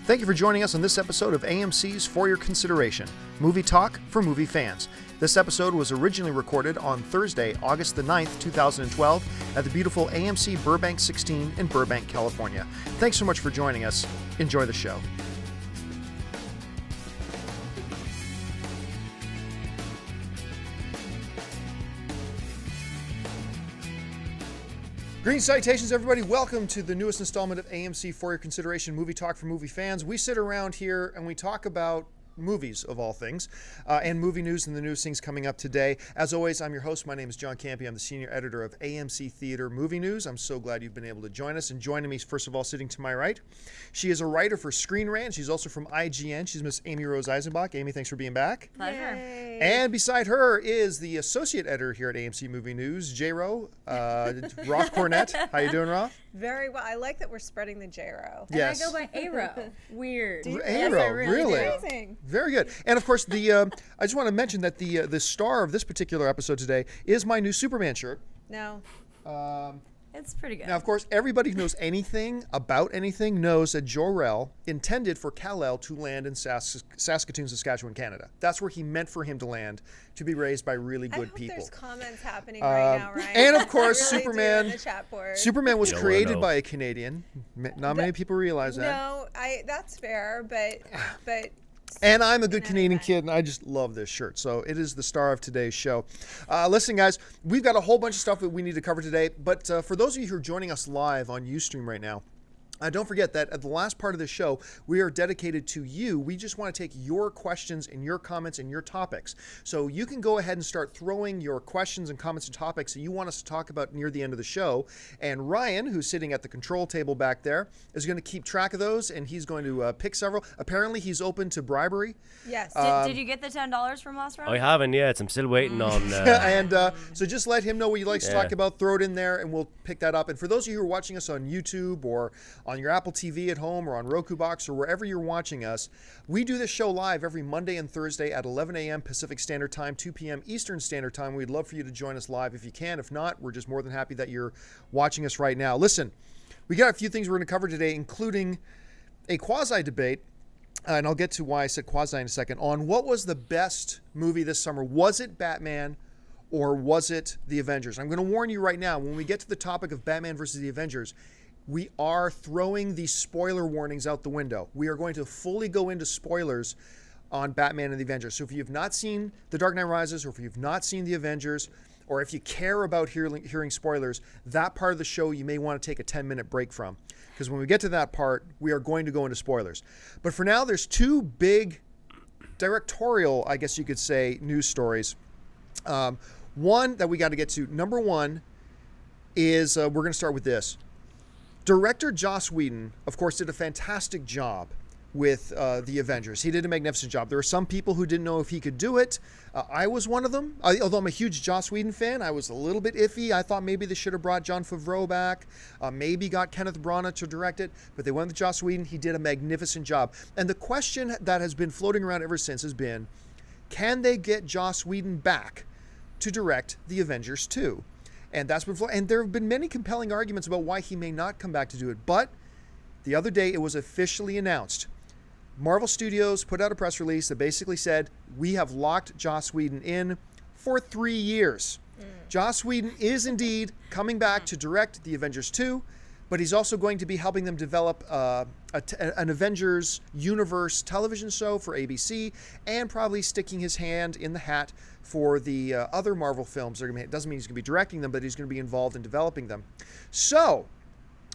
Thank you for joining us on this episode of AMC's For Your Consideration, movie talk for movie fans. This episode was originally recorded on Thursday, August the 9th, 2012, at the beautiful AMC Burbank 16 in Burbank, California. Thanks so much for joining us. Enjoy the show. Greetings, salutations, everybody. Welcome to the newest installment of AMC For Your Consideration, movie talk for movie fans. We sit around here and we talk about movies, of all things, and movie news and the newest things coming up today. As always, I'm your host. My name is John Campy. I'm the senior editor of AMC Theater Movie News. I'm so glad you've been able to join us. And joining me, first of all, sitting to my right, she is a writer for Screen Rant. She's also from IGN. She's Miss Amy Rose Eisenbach. Amy, thanks for being back. Pleasure. Yay. And beside her is the associate editor here at AMC Movie News, J-Ro, Roth Cornett. How you doing, Roth? Very well. I like that we're spreading the J-Ro. Yes. And I go by A-Ro. Weird. A-Ro, Yes, I really? do. Amazing. Very good. And of course, I just want to mention that the star of this particular episode today is my new Superman shirt. No. It's pretty good. Now, of course, everybody who knows anything about anything knows that Jor-El intended for Kal-El to land in Saskatoon, Saskatchewan, Canada. That's where he meant for him to land, to be raised by really good I hope people. there's comments happening right now, Ryan. And of course, I really Superman. do in the chat board. Superman was You don't wanna created know. by a Canadian. Not many people realize that. No, that's fair, but And I'm a good In any Canadian event. kid, and I just love this shirt. So it is the star of today's show. Listen, guys, we've got a whole bunch of stuff that we need to cover today. But for those of you who are joining us live on Ustream right now, don't forget that at the last part of the show, we are dedicated to you. We just want to take your questions and your comments and your topics. So you can go ahead and start throwing your questions and comments and topics that you want us to talk about near the end of the show. And Ryan, who's sitting at the control table back there, is going to keep track of those, and he's going to pick several. Apparently, he's open to bribery. yes. Did you get the $10 from last round? I haven't yet. I'm still waiting on. And so just let him know what you'd like to Yeah. talk about. Throw it in there, and we'll pick that up. And for those of you who are watching us on YouTube or on your Apple TV at home or on Roku Box or wherever you're watching us, we do this show live every Monday and Thursday at 11 a.m. Pacific Standard Time, 2 p.m. Eastern Standard Time. We'd love for you to join us live if you can. If not, we're just more than happy that you're watching us right now. Listen, we got a few things we're going to cover today, including a quasi-debate, and I'll get to why I said quasi in a second, on what was the best movie this summer. Was it Batman or was it The Avengers? I'm going to warn you right now, when we get to the topic of Batman versus The Avengers, we are throwing the spoiler warnings out the window. We are going to fully go into spoilers on Batman and The Avengers. So if you've not seen The Dark Knight Rises, or if you've not seen The Avengers, or if you care about hearing spoilers, that part of the show you may want to take a 10-minute break from. Because when we get to that part, we are going to go into spoilers. But for now, there's two big directorial, I guess you could say, news stories. One that we got to get to. Number one is, we're going to start with this. Director Joss Whedon, of course, did a fantastic job with The Avengers. He did a magnificent job. There were some people who didn't know if he could do it. I was one of them. Although I'm a huge Joss Whedon fan, I was a little bit iffy. I thought maybe they should have brought Jon Favreau back, maybe got Kenneth Branagh to direct it, but they went with Joss Whedon. He did a magnificent job. And the question that has been floating around ever since has been, can they get Joss Whedon back to direct The Avengers 2? And that's been, and there have been many compelling arguments about why he may not come back to do it. But the other day, it was officially announced. Marvel Studios put out a press release that basically said, we have locked Joss Whedon in for 3 years. Joss Whedon is indeed coming back to direct The Avengers 2, but he's also going to be helping them develop an Avengers universe television show for ABC, and probably sticking his hand in the hat for the other Marvel films. It doesn't mean he's going to be directing them, but he's going to be involved in developing them. So,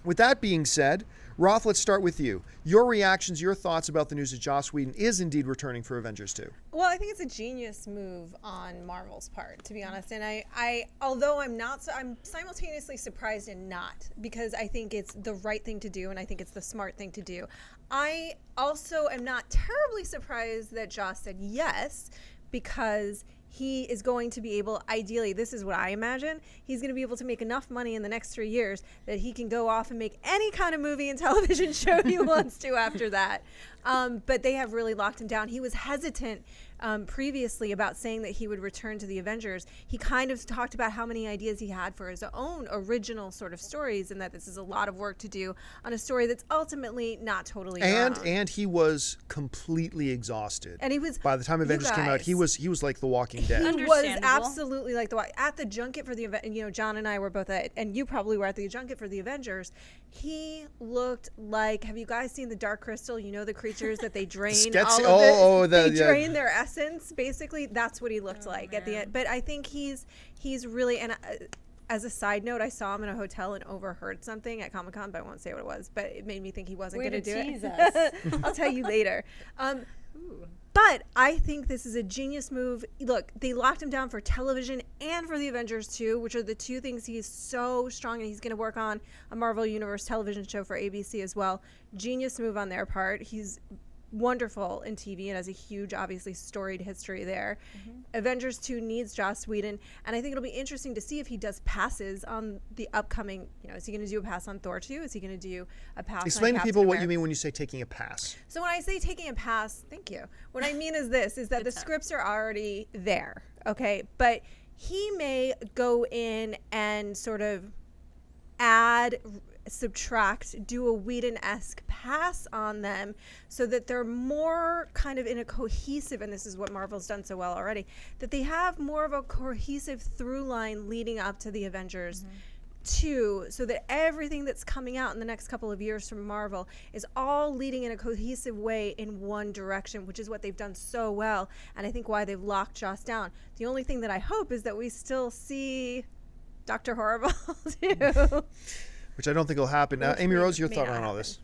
with that being said, Roth, let's start with you. Your reactions, your thoughts about the news that Joss Whedon is indeed returning for Avengers 2. Well, I think it's a genius move on Marvel's part, to be honest. And I although I'm simultaneously surprised and not, because I think it's the right thing to do, and I think it's the smart thing to do. I also am not terribly surprised that Joss said yes, because he is going to be able, ideally, this is what I imagine, he's going to be able to make enough money in the next 3 years that he can go off and make any kind of movie and television show he wants to after that. But they have really locked him down. He was hesitant previously about saying that he would return to the Avengers. He kind of talked about how many ideas he had for his own original sort of stories, and that this is a lot of work to do on a story that's ultimately not totally and he was completely exhausted. And he was, by the time Avengers came out, he was like The Walking Dead. He was Understandable. absolutely like at the junket for the event. You know, John and I were both at, and you probably were at the junket for the Avengers. He looked like, have you guys seen the Dark Crystal? You know, the creatures that they drain they drain their essence. Basically, that's what he looked like at the end. But I think he's really, and as a side note, I saw him in a hotel and overheard something at Comic-Con, but I won't say what it was. But it made me think he wasn't going to do it. Us. I'll tell you later. But I think this is a genius move. Look, they locked him down for television and for the Avengers 2, which are the two things he's so strong, and he's going to work on a Marvel Universe television show for ABC as well. Genius move on their part. He's wonderful in TV and has a huge, obviously, storied history there. Avengers 2 needs Joss Whedon, and I think it'll be interesting to see if he does passes on the upcoming, you know, is he going to do a pass on Thor 2? Is he going to do a pass Explain on to people Captain what you America? mean when you say taking a pass. So when I say taking a pass, thank you. What I mean is this, is that the scripts are already there, okay? But he may go in and sort of add, subtract, do a Whedon-esque pass on them so that they're more kind of in a cohesive, and this is what Marvel's done so well already, that they have more of a cohesive through line leading up to the Avengers 2, so that everything that's coming out in the next couple of years from Marvel is all leading in a cohesive way in one direction, which is what they've done so well, and I think why they've locked Joss down. The only thing that I hope is that we still see Dr. Horrible too. Which I don't think will happen. Now, Amy Rose, your may thought not on all happen. this?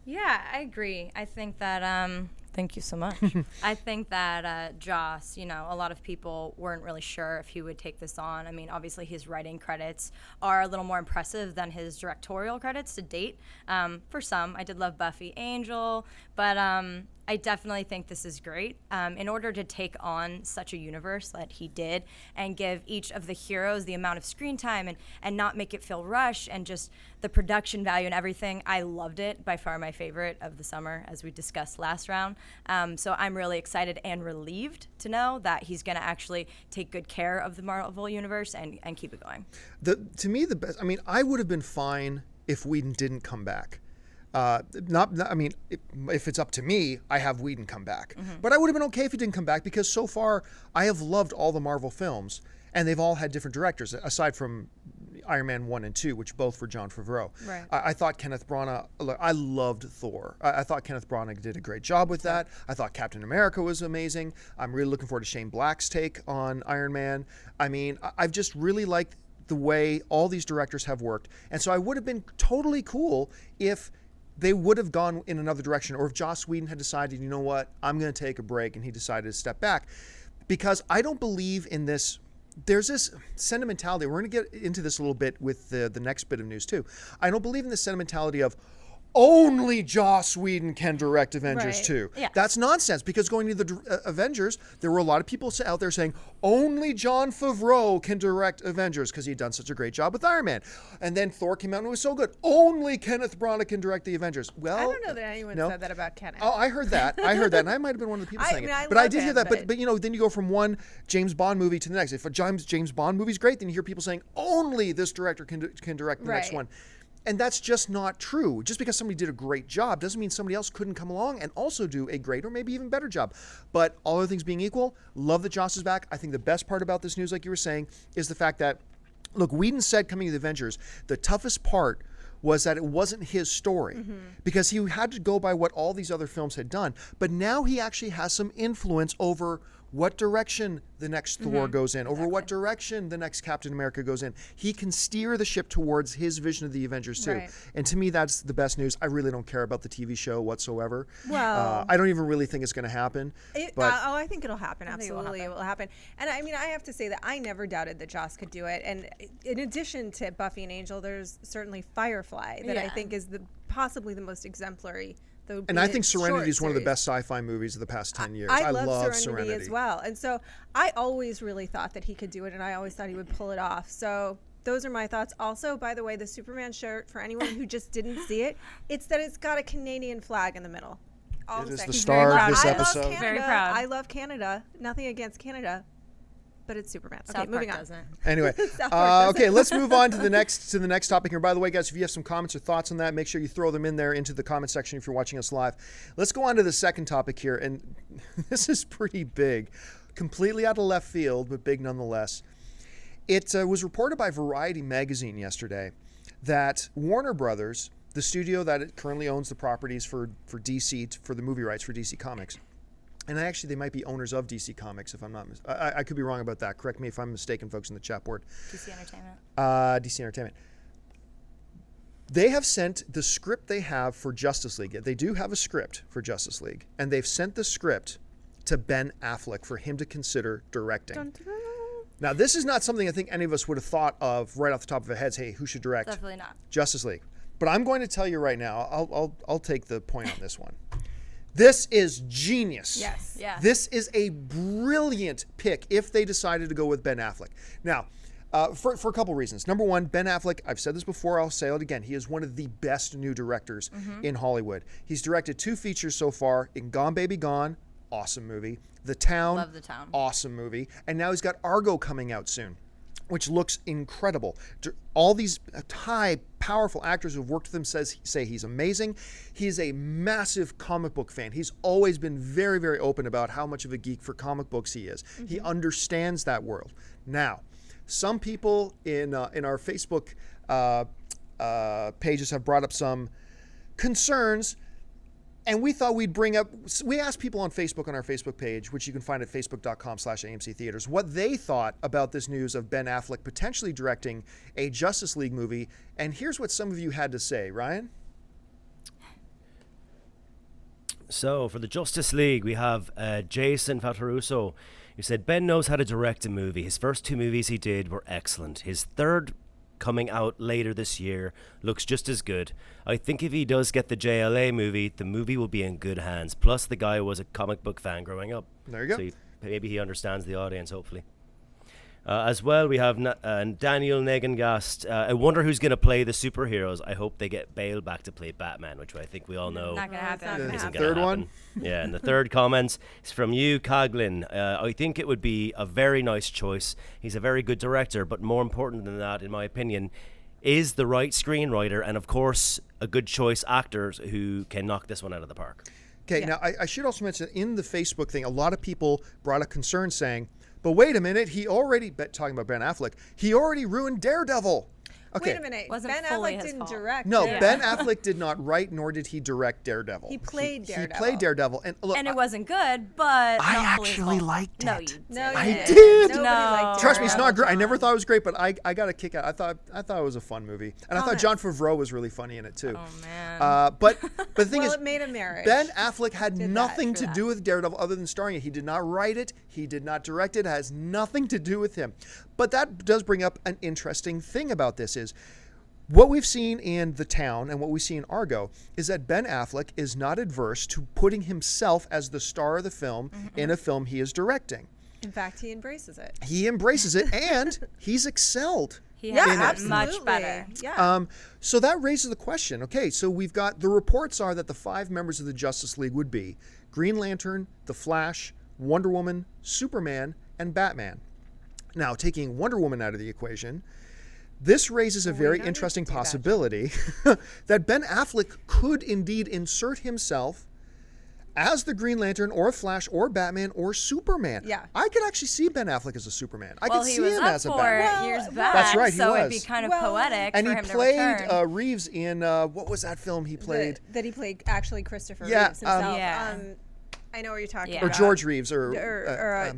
Yeah, I agree. I think that, thank you so much. I think that Joss, you know, a lot of people weren't really sure if he would take this on. I mean, obviously his writing credits are a little more impressive than his directorial credits to date. For some, I did love Buffy Angel, but I definitely think this is great. In order to take on such a universe that he did and give each of the heroes the amount of screen time and not make it feel rushed and just the production value and everything, I loved it. By far my favorite of the summer, as we discussed last round. So I'm really excited and relieved to know that he's going to actually take good care of the Marvel Universe and keep it going. To me, the best, I mean, I would have been fine if Whedon didn't come back. I mean, if it's up to me, I have Whedon come back. But I would have been okay if he didn't come back because so far I have loved all the Marvel films and they've all had different directors aside from Iron Man 1 and 2, which both were Jon Favreau. Right. I thought Kenneth Branagh, I loved Thor. I thought Kenneth Branagh did a great job with that. I thought Captain America was amazing. I'm really looking forward to Shane Black's take on Iron Man. I mean, I've just really liked the way all these directors have worked. And so I would have been totally cool if they would have gone in another direction, or if Joss Whedon had decided, you know what, I'm going to take a break, and he decided to step back. Because I don't believe in this. There's this sentimentality. We're going to get into this a little bit with the next bit of news, too. I don't believe in the sentimentality of only Joss Whedon can direct Avengers Right. 2. Yeah. That's nonsense, because going to the Avengers, there were a lot of people out there saying only Jon Favreau can direct Avengers because he'd done such a great job with Iron Man. And then Thor came out and it was so good. Only Kenneth Branagh can direct the Avengers. Well, I don't know that anyone no. said that about Kenneth. Oh, I heard that. And I might have been one of the people saying mean, it. I But I love did hear him, that. but- But you know, then you go from one James Bond movie to the next. If a James Bond movie's great, then you hear people saying only this director can direct the next Right. one. And that's just not true. Just because somebody did a great job doesn't mean somebody else couldn't come along and also do a great or maybe even better job. But all other things being equal, love that Joss is back. I think the best part about this news, like you were saying, is the fact that, look, Whedon said coming to the Avengers, the toughest part was that it wasn't his story because he had to go by what all these other films had done. But now he actually has some influence over what direction the next Thor goes in, over what direction the next Captain America goes in. He can steer the ship towards his vision of the Avengers too. Right. And to me, that's the best news. I really don't care about the TV show whatsoever. Well- I don't even really think it's going to happen. But I think it'll happen. think it will Absolutely, it will happen. And I mean, I have to say that I never doubted that Joss could do it. And in addition to Buffy and Angel, there's certainly Firefly that I Yeah. think is possibly the most exemplary. and I think Serenity is one of the series. best sci-fi movies of the past 10 years. I love Serenity as well. And so I always really thought that he could do it, and I always thought he would pull it off. So those are my thoughts. Also, by the way, the Superman shirt, for anyone who just didn't see it, it's that it's got a Canadian flag in the middle. all It the is the second. star of this I episode. Love Canada. Very proud. I love Canada. Nothing against Canada, but it's Superman. Okay, South moving Park on. doesn't. Anyway, South Park okay, let's move on to the next topic here. By the way, guys, if you have some comments or thoughts on that, make sure you throw them in there into the comment section if you're watching us live. Let's go on to the second topic here, and this is pretty big, completely out of left field, but big nonetheless. It was reported by Variety magazine yesterday that Warner Brothers, the studio that it currently owns the properties for DC, for the movie rights for DC Comics, and actually they might be owners of DC Comics if I'm not, I could be wrong about that. Correct me if I'm mistaken, folks in the chat board. DC Entertainment. DC Entertainment. They have sent the script they have for Justice League. They do have a script for Justice League, and they've sent the script to Ben Affleck for him to consider directing. Dun, dun, dun. Now, this is not something I think any of us would have thought of right off the top of our heads. Hey, who should direct Definitely not. Justice League? But I'm going to tell you right now. I'll take the point on this one. This is genius. Yes. Yeah. This is a brilliant pick if they decided to go with Ben Affleck. Now, for a couple reasons. Number one, Ben Affleck, I've said this before, I'll say it again. He is one of the best new directors in Hollywood. He's directed 2 features so far in Gone Baby Gone, awesome movie. The Town, Love The Town. awesome movie. And now he's got Argo coming out soon, which looks incredible. All these high, powerful actors who've worked with him say he's amazing. He's a massive comic book fan. He's always been very, very open about how much of a geek for comic books he is. He understands that world. Now, some people in our Facebook pages have brought up some concerns, and we thought we'd bring up, we asked people on Facebook, on our Facebook page, which you can find at facebook.com/AMC Theaters, what they thought about this news of Ben Affleck potentially directing a Justice League movie. And here's what some of you had to say. Ryan? So for the Justice League, we have Jason Fataruso, who said Ben knows how to direct a movie. His first 2 movies he did were excellent. His third, coming out later this year, looks just as good. I think if he does get the JLA movie, the movie will be in good hands. Plus, the guy was a comic book fan growing up. There you go. So maybe he understands the audience, hopefully. As well, we have Daniel Negengast. I wonder who's going to play the superheroes. I hope they get Bale back to play Batman, which I think we all know Not gonna happen. Not gonna isn't happen. gonna Third one? happen. Yeah, and the third comment is from you, Coglin. I think it would be a very nice choice. He's a very good director, but more important than that, in my opinion, is the right screenwriter and, of course, a good choice actors who can knock this one out of the park. Okay, Yeah. now I should also mention in the Facebook thing, a lot of people brought a concern saying, but wait a minute, talking about Ben Affleck, he already ruined Daredevil. Okay. Wait a minute. Wasn't Ben fully Affleck his didn't fault. direct. No, it. Ben Affleck did not write nor did he direct Daredevil. He played Daredevil. He played Daredevil. And look, And it wasn't good, but I not fully his actually fault. liked No, it. you didn't. No, I you did. didn't. Nobody No. liked trust me, it's Daredevil, not great. I John. never thought it was great, but I got a kick out. I thought it was a fun movie. And I thought John Comments. Favreau was really funny in it too. Oh, man. But the thing Well, is, it made a marriage. Ben Affleck had Did that nothing for to that. do with Daredevil other than starring it. He did not write it. He did not direct it. It has nothing to do with him. But that does bring up an interesting thing about this is what we've seen in The Town and what we see in Argo is that Ben Affleck is not adverse to putting himself as the star of the film in a film he is directing. In fact, he embraces it. He embraces it and he's excelled. He Yeah, has it. it much absolutely. better. Yeah. So that raises the question. Okay, so we've got the reports are that the 5 members of the Justice League would be Green Lantern, The Flash, Wonder Woman, Superman, and Batman. Now, taking Wonder Woman out of the equation, this raises a We very don't need interesting to do that. possibility that Ben Affleck could indeed insert himself as the Green Lantern or Flash or Batman or Superman. Yeah. I could actually see Ben Affleck as a Superman. I Well, could he see was him up as a for Batman. it Well, years back. That's right, he so it'd be was. kind of Well, poetic And for he him to played return. Reeves in what was that film he played? That he played actually Christopher Yeah, Reeves himself. Yeah. I know what you're talking Yeah. Or about. George Reeves or Or,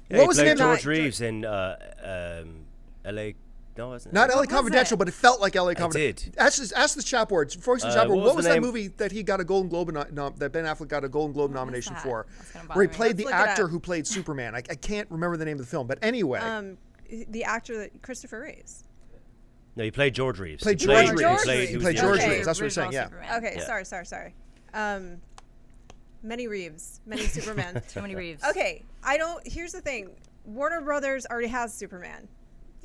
Yeah, what he was the played name? George Reeves in L.A. No, wasn't it? Not LA was Confidential, it? but it felt like LA Confidential. did. Ask the chat board. Folks in the chat board, what what was was the that name? movie that he got a Golden Globe that Ben Affleck got a Golden Globe nomination that? for? That's gonna bother Where he me. played the Let's look it actor up. who played Superman. I can't remember the name of the film, but anyway. the actor that Christopher Reeves. No, he played George Reeves. Played He George Reeves. he George played- Reeves. he was Played the George original. Reeves. That's what I'm saying, Original yeah. Superman. Okay, Yeah. sorry. Many Reeves, many Supermen. Too many Reeves. Okay, here's the thing. Warner Brothers already has Superman.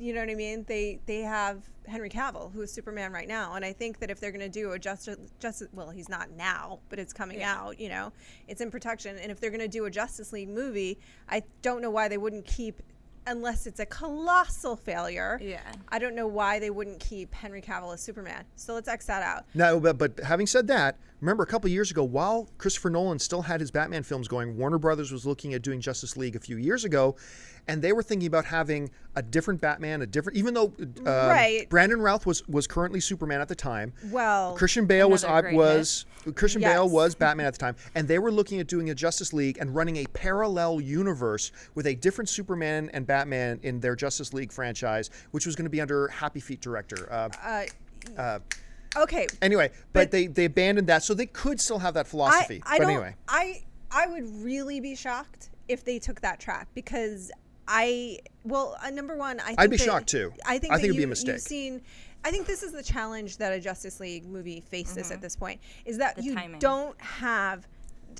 You know what I mean? They have Henry Cavill, who is Superman right now, and I think that if they're going to do a Justice, well, he's not now, but it's coming out. You know, it's in production, and if they're going to do a Justice League movie, I don't know why they wouldn't keep, unless it's a colossal failure. Yeah, I don't know why they wouldn't keep Henry Cavill as Superman. So let's X that out. No, but having said that, remember a couple of years ago, while Christopher Nolan still had his Batman films going, Warner Brothers was looking at doing Justice League a few years ago, and they were thinking about having a different Batman, even though Brandon Routh was currently Superman at the time. Well, Christian Bale was Bale was Batman at the time, and they were looking at doing a Justice League and running a parallel universe with a different Superman and Batman in their Justice League franchise, which was going to be under Happy Feet director. Okay. Anyway, but they abandoned that, so they could still have that philosophy. Anyway, I would really be shocked if they took that track, because number one, I'd be shocked too. I think it'd be a mistake. I think this is the challenge that a Justice League movie faces at this point, is that you don't have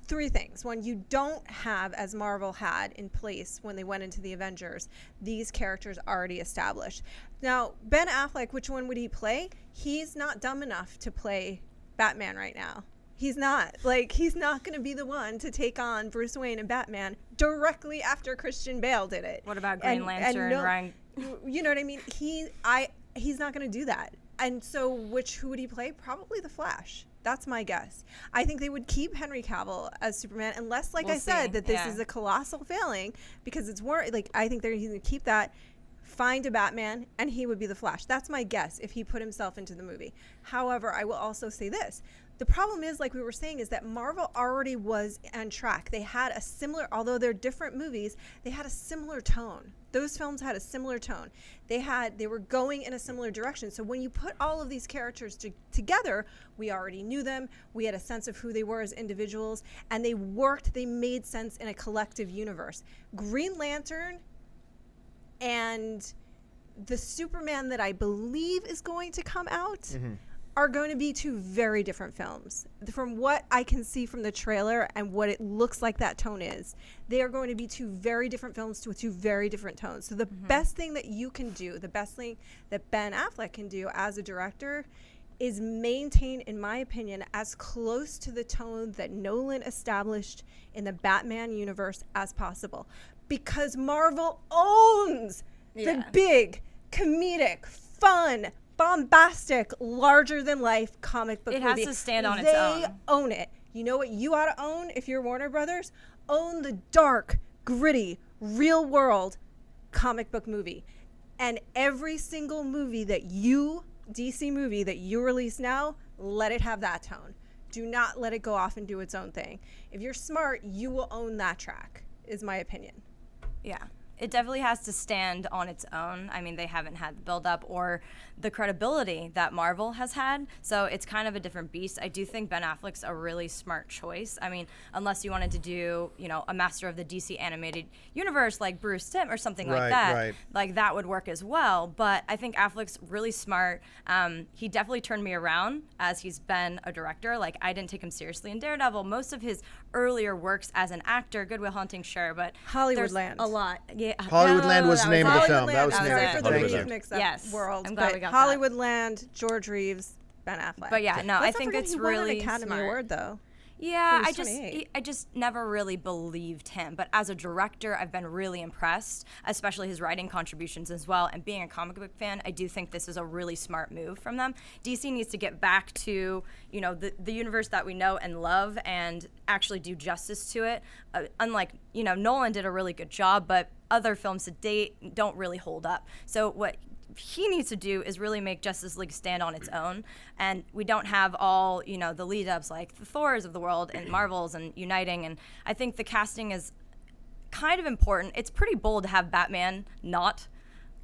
three things. One, you don't have, as Marvel had in place when they went into the Avengers, these characters already established. Now, Ben Affleck, which one would he play? He's not dumb enough to play Batman right now. He's not. He's not going to be the one to take on Bruce Wayne and Batman directly after Christian Bale did it. What about Green Lantern, Ryan? You know what I mean? He's not going to do that. And so who would he play? Probably the Flash. That's my guess. I think they would keep Henry Cavill as Superman, unless, I said, that this is a colossal failing, because it's I think they're going to keep that, find a Batman, and he would be the Flash. That's my guess if he put himself into the movie. However, I will also say this. The problem is, like we were saying, is that Marvel already was on track. They had a similar, although they're different movies, they had a similar tone. Those films had a similar tone. They were going in a similar direction. So when you put all of these characters together, we already knew them. We had a sense of who they were as individuals, and they made sense in a collective universe. Green Lantern and the Superman that I believe is going to come out are going to be two very different films. From what I can see from the trailer and what it looks like that tone is, they are going to be two very different films with two very different tones. So the best thing that you can do, the best thing that Ben Affleck can do as a director, is maintain, in my opinion, as close to the tone that Nolan established in the Batman universe as possible. Because Marvel owns the big, comedic, fun, bombastic, larger-than-life comic book movie. It has to stand on its own. They own it. You know what you ought to own if you're Warner Brothers? Own the dark, gritty, real-world comic book movie. And every single DC movie that you release now, let it have that tone. Do not let it go off and do its own thing. If you're smart, you will own that track, is my opinion. Yeah. It definitely has to stand on its own. I mean, they haven't had the build-up or the credibility that Marvel has had, so it's kind of a different beast. I do think Ben Affleck's a really smart choice. I mean, unless you wanted to do, a master of the DC animated universe like Bruce Timm or something like that, that would work as well. But I think Affleck's really smart. He definitely turned me around as he's been a director. I didn't take him seriously in Daredevil. Most of his earlier works as an actor, Good Will Hunting, sure, but Hollywoodland. A lot. Yeah. Hollywoodland was the name of the film. That was the name Sorry of for the the film. mix-up world. I'm glad we got Hollywoodland, George Reeves, Ben Affleck. But yeah, no, I think it's really won an Academy smart. Award, though. Yeah, I just never really believed him. But as a director, I've been really impressed, especially his writing contributions as well. And being a comic book fan, I do think this is a really smart move from them. DC needs to get back to, the universe that we know and love and actually do justice to it. Unlike, Nolan did a really good job, but other films to date don't really hold up. So what he needs to do is really make Justice League stand on its own, and we don't have all the lead ups like the Thors of the world and Marvels and uniting. And I think the casting is kind of important. It's pretty bold to have Batman not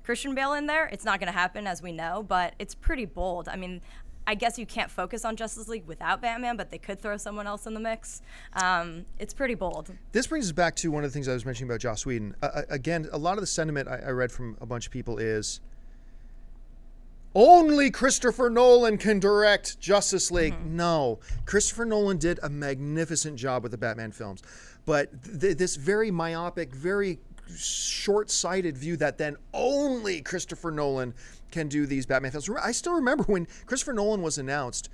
Christian Bale in there. It's not going to happen, as we know, but it's pretty bold. I mean, I guess you can't focus on Justice League without Batman, but they could throw someone else in the mix. It's pretty bold. This brings us back to one of the things I was mentioning about Joss Whedon. Again, a lot of the sentiment I read from a bunch of people is, only Christopher Nolan can direct Justice League. No, Christopher Nolan did a magnificent job with the Batman films. But this very myopic, very short-sighted view that then only Christopher Nolan can do these Batman films. I still remember when Christopher Nolan was announced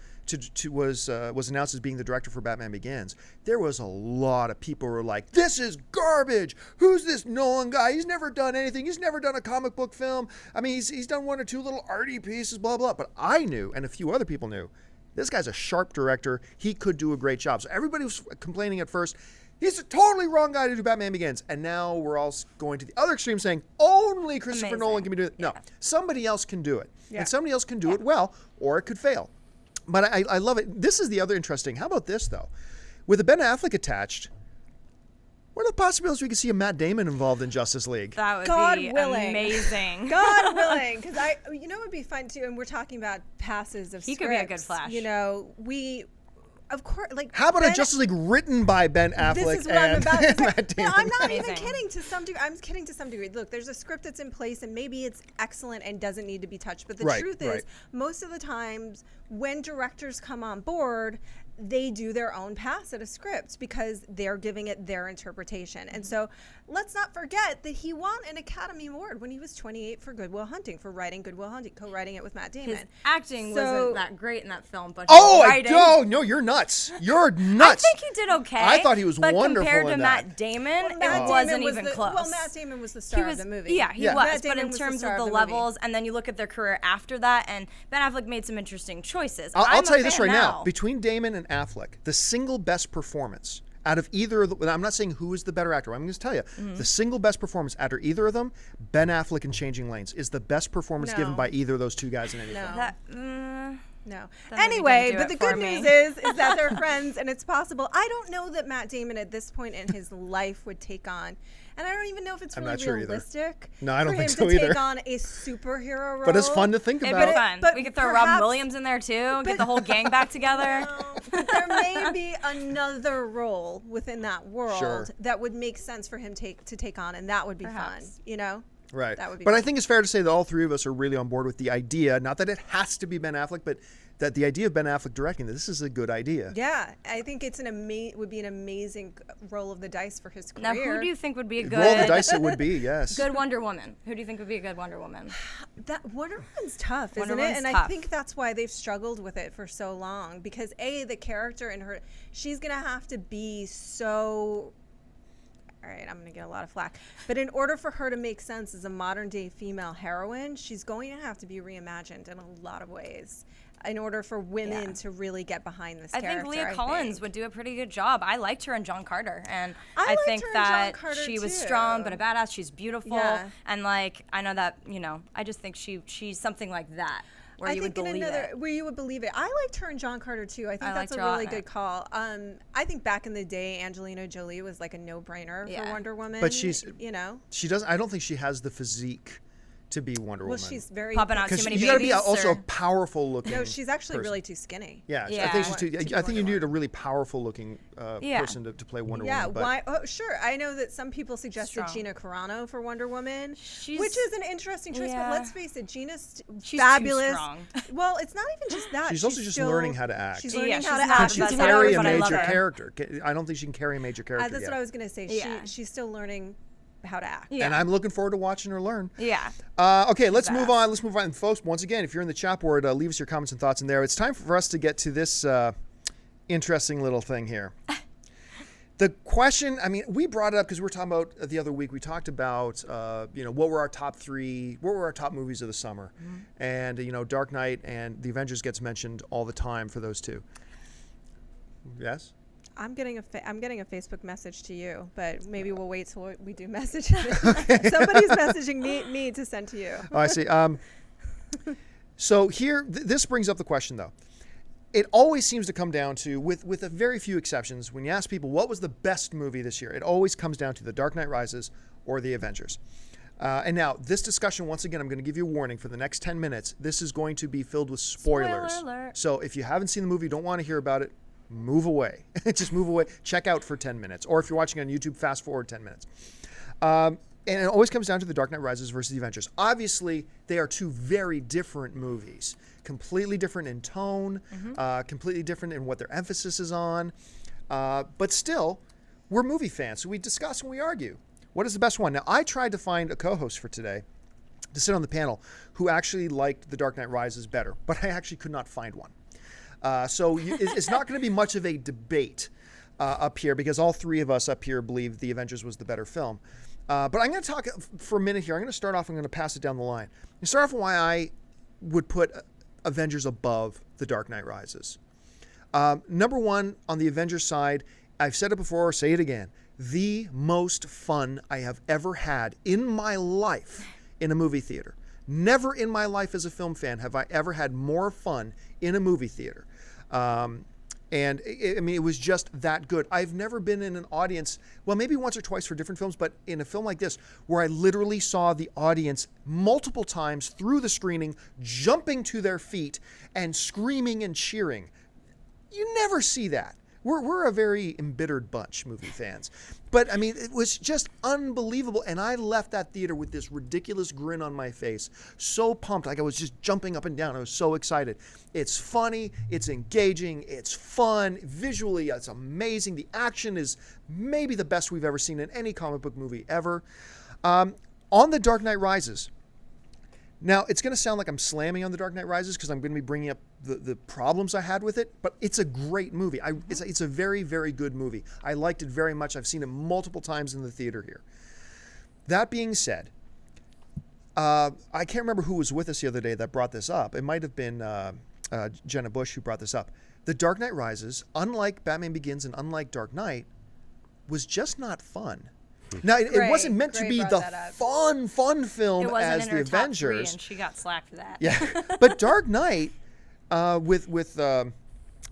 was announced as being the director for Batman Begins. There was a lot of people who were like, "This is garbage. Who's this Nolan guy? He's never done anything. He's never done a comic book film. I mean, he's done one or two little arty pieces, blah blah." But I knew, and a few other people knew, this guy's a sharp director. He could do a great job. So everybody was complaining at first, he's a totally wrong guy to do Batman Begins. And now we're all going to the other extreme saying, only Christopher Nolan can do it. No, somebody else can do it. Yeah. And somebody else can do it well, or it could fail. But I love it. This is the other interesting. How about this, though? With a Ben Affleck attached, what are the possibilities we could see a Matt Damon involved in Justice League? That would God be willing. Amazing. God willing. Because it would be fun, too. And we're talking about passes of He scripts. could be a good Flash. You know, of course, like. How about a Justice League written by Ben Affleck this is what I'm and about to say. Matt Damon? No, I'm not Amazing. even kidding to some degree. I'm kidding to some degree. Look, there's a script that's in place, and maybe it's excellent and doesn't need to be touched. But the truth is, most of the times when directors come on board, they do their own pass at a script because they're giving it their interpretation. And so let's not forget that he won an Academy Award when he was 28 for Good Will Hunting, for writing Good Will Hunting, co-writing it with Matt Damon. His acting wasn't that great in that film, but No, you're nuts. You're nuts. I think he did okay. I thought he was but wonderful compared to in Matt that. Damon, Matt it wasn't was even close. Well, Matt Damon was the star of the movie. Yeah, he Yeah. was. Matt But Damon in was the terms star of the of the movie. levels, and then you look at their career after that, and Ben Affleck made some interesting choices. I'll tell you this right now. Between Damon and Affleck, the single best performance out of either of them, I'm not saying who is the better actor. I'm going to tell you, the single best performance out of either of them, Ben Affleck in Changing Lanes, is the best performance given by either of those two guys in any film. No. Then maybe Anyway, don't do but it the for good me. news is that they're friends and it's possible. I don't know that Matt Damon at this point in his life would take on, and I don't even know if it's I'm really not sure either. realistic. No, I don't for think him so to either. take on a superhero role. But it's fun to think It'd about. be fun. But We could throw perhaps- Robin Williams in there too. Get the whole gang back together. No, but there may be another role within that world Sure. that would make sense for him to take on, and that would be fun. Perhaps. You know. Right. That would be but fun. I think it's fair to say that all three of us are really on board with the idea, not that it has to be Ben Affleck, but that the idea of Ben Affleck directing this is a good idea. Yeah, I think it's would be an amazing roll of the dice for his career. Now, who do you think would be a good Roll the dice it would be, yes. good Wonder Woman? Who do you think would be a good Wonder Woman? That Wonder Woman's tough, Wonder isn't it? Woman's And I tough. think that's why they've struggled with it for so long. Because the character in her, she's gonna have to be so. All right, I'm gonna get a lot of flack. But in order for her to make sense as a modern day female heroine, she's going to have to be reimagined in a lot of ways. In order for women to really get behind this character, I think Leah Collins would do a pretty good job. I liked her in John Carter, and I I liked think her in that John Carter, she was too. strong but a badass. She's beautiful, Yeah. and like I know that I just think she's something like that where I you would think believe it. where you would believe it. I liked her in John Carter too. I think I that's liked a her a lot really in good it. call. I think back in the day, Angelina Jolie was like a no-brainer for Yeah. Wonder Woman. But she's- she doesn't. I don't think she has the physique to be Wonder well, Woman. she's very Popping out too Because many you got to be babies, also a or- powerful looking. No, she's actually person. really too skinny. Yeah, I Yeah. think she's To too. be I think you Wonder need a really powerful looking Yeah. person to play Wonder Yeah, Woman. But why? Oh, sure. I know that some people suggested Strong. Gina Carano for Wonder Woman, She's- which is an interesting choice. Yeah. But let's face it, Gina's She's fabulous. too strong. Well, it's not even just that. She's also just still- learning how to act. She's Yeah, learning she's how to not act. the Can best she actor, carry a but I love major her. character? I don't think she can carry a major character That's yet. what I was gonna say. Yeah. She's still learning how to act. Yeah. And I'm looking forward to watching her learn. Yeah. Okay, let's move badass. on. Let's move on. And folks, once again, if you're in the chat board, leave us your comments and thoughts in there. It's time for us to get to this interesting little thing here. The question, I mean, we brought it up because we were talking about the other week. We talked about, what were our top movies of the summer? And, Dark Knight and The Avengers gets mentioned all the time for those two. Yes? I'm getting a Facebook message to you, but maybe we'll wait till we do messages. Somebody's messaging me to send to you. Oh, I see. So here, this brings up the question, though. It always seems to come down to, with a very few exceptions, when you ask people what was the best movie this year, it always comes down to The Dark Knight Rises or The Avengers. And now, this discussion, once again, I'm going to give you a warning for the next 10 minutes. This is going to be filled with spoilers. Spoiler alert. So if you haven't seen the movie, don't want to hear about it, move away. Just move away. Check out for 10 minutes. Or if you're watching on YouTube, fast forward 10 minutes. And it always comes down to The Dark Knight Rises versus The Avengers. Obviously, they are two very different movies. Completely different in tone, completely different in what their emphasis is on. But still, we're movie fans, so we discuss and we argue. What is the best one? Now, I tried to find a co-host for today to sit on the panel who actually liked The Dark Knight Rises better, but I actually could not find one. So it's not going to be much of a debate up here because all three of us up here believe The Avengers was the better film. But I'm going to talk for a minute here. I'm going to start off. I'm going to pass it down the line. And start off with why I would put Avengers above The Dark Knight Rises. Number one, on the Avengers side, I've said it before, say it again. The most fun I have ever had in my life in a movie theater. Never in my life as a film fan have I ever had more fun in a movie theater. It was just that good. I've never been in an audience, well, maybe once or twice for different films, but in a film like this, where I literally saw the audience multiple times through the screening, jumping to their feet and screaming and cheering. You never see that. We're a very embittered bunch, movie fans. But, I mean, it was just unbelievable. And I left that theater with this ridiculous grin on my face. So pumped. Like I was just jumping up and down. I was so excited. It's funny. It's engaging. It's fun. Visually, it's amazing. The action is maybe the best we've ever seen in any comic book movie ever. On The Dark Knight Rises. Now, it's going to sound like I'm slamming on The Dark Knight Rises because I'm going to be bringing up the problems I had with it, but it's a great movie. It's a very, very good movie. I liked it very much. I've seen it multiple times in the theater here. That being said, I can't remember who was with us the other day that brought this up. It might have been Jenna Bush who brought this up. The Dark Knight Rises, unlike Batman Begins and unlike Dark Knight, was just not fun. Now, it wasn't meant to be the fun film as the Avengers. And she got slack for that. Yeah, but Dark Knight with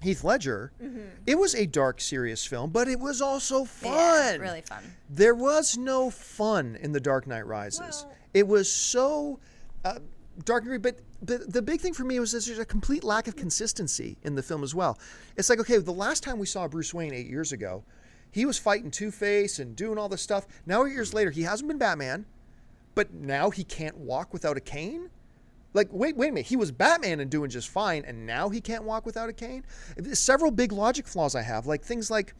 Heath Ledger, it was a dark, serious film, but it was also fun. Yeah, really fun. There was no fun in The Dark Knight Rises. Well, it was so dark and gritty, but the big thing for me was there's a complete lack of consistency in the film as well. It's like, okay, the last time we saw Bruce Wayne 8 years ago, he was fighting Two-Face and doing all this stuff. Now 8 years later, he hasn't been Batman, but now he can't walk without a cane? Like, wait a minute. He was Batman and doing just fine, and now he can't walk without a cane? Several big logic flaws I have, like things like,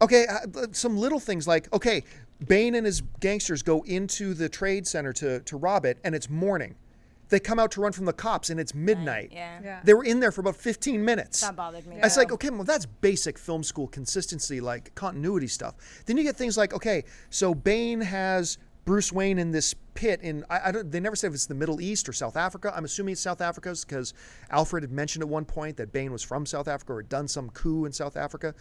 okay, some little things like, okay, Bane and his gangsters go into the trade center to rob it, and it's morning. They come out to run from the cops, and it's midnight. Yeah. They were in there for about 15 minutes. That bothered me. It's like, okay, well, that's basic film school consistency, like continuity stuff. Then you get things like, okay, so Bane has Bruce Wayne in this pit in, they never said if it's the Middle East or South Africa. I'm assuming it's South Africa because Alfred had mentioned at one point that Bane was from South Africa or had done some coup in South Africa.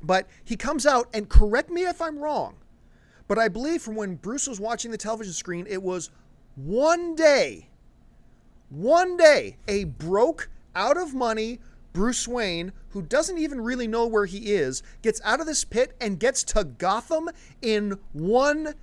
But he comes out, and correct me if I'm wrong, but I believe from when Bruce was watching the television screen, it was one day, a broke, out of money Bruce Wayne, who doesn't even really know where he is, gets out of this pit and gets to Gotham in one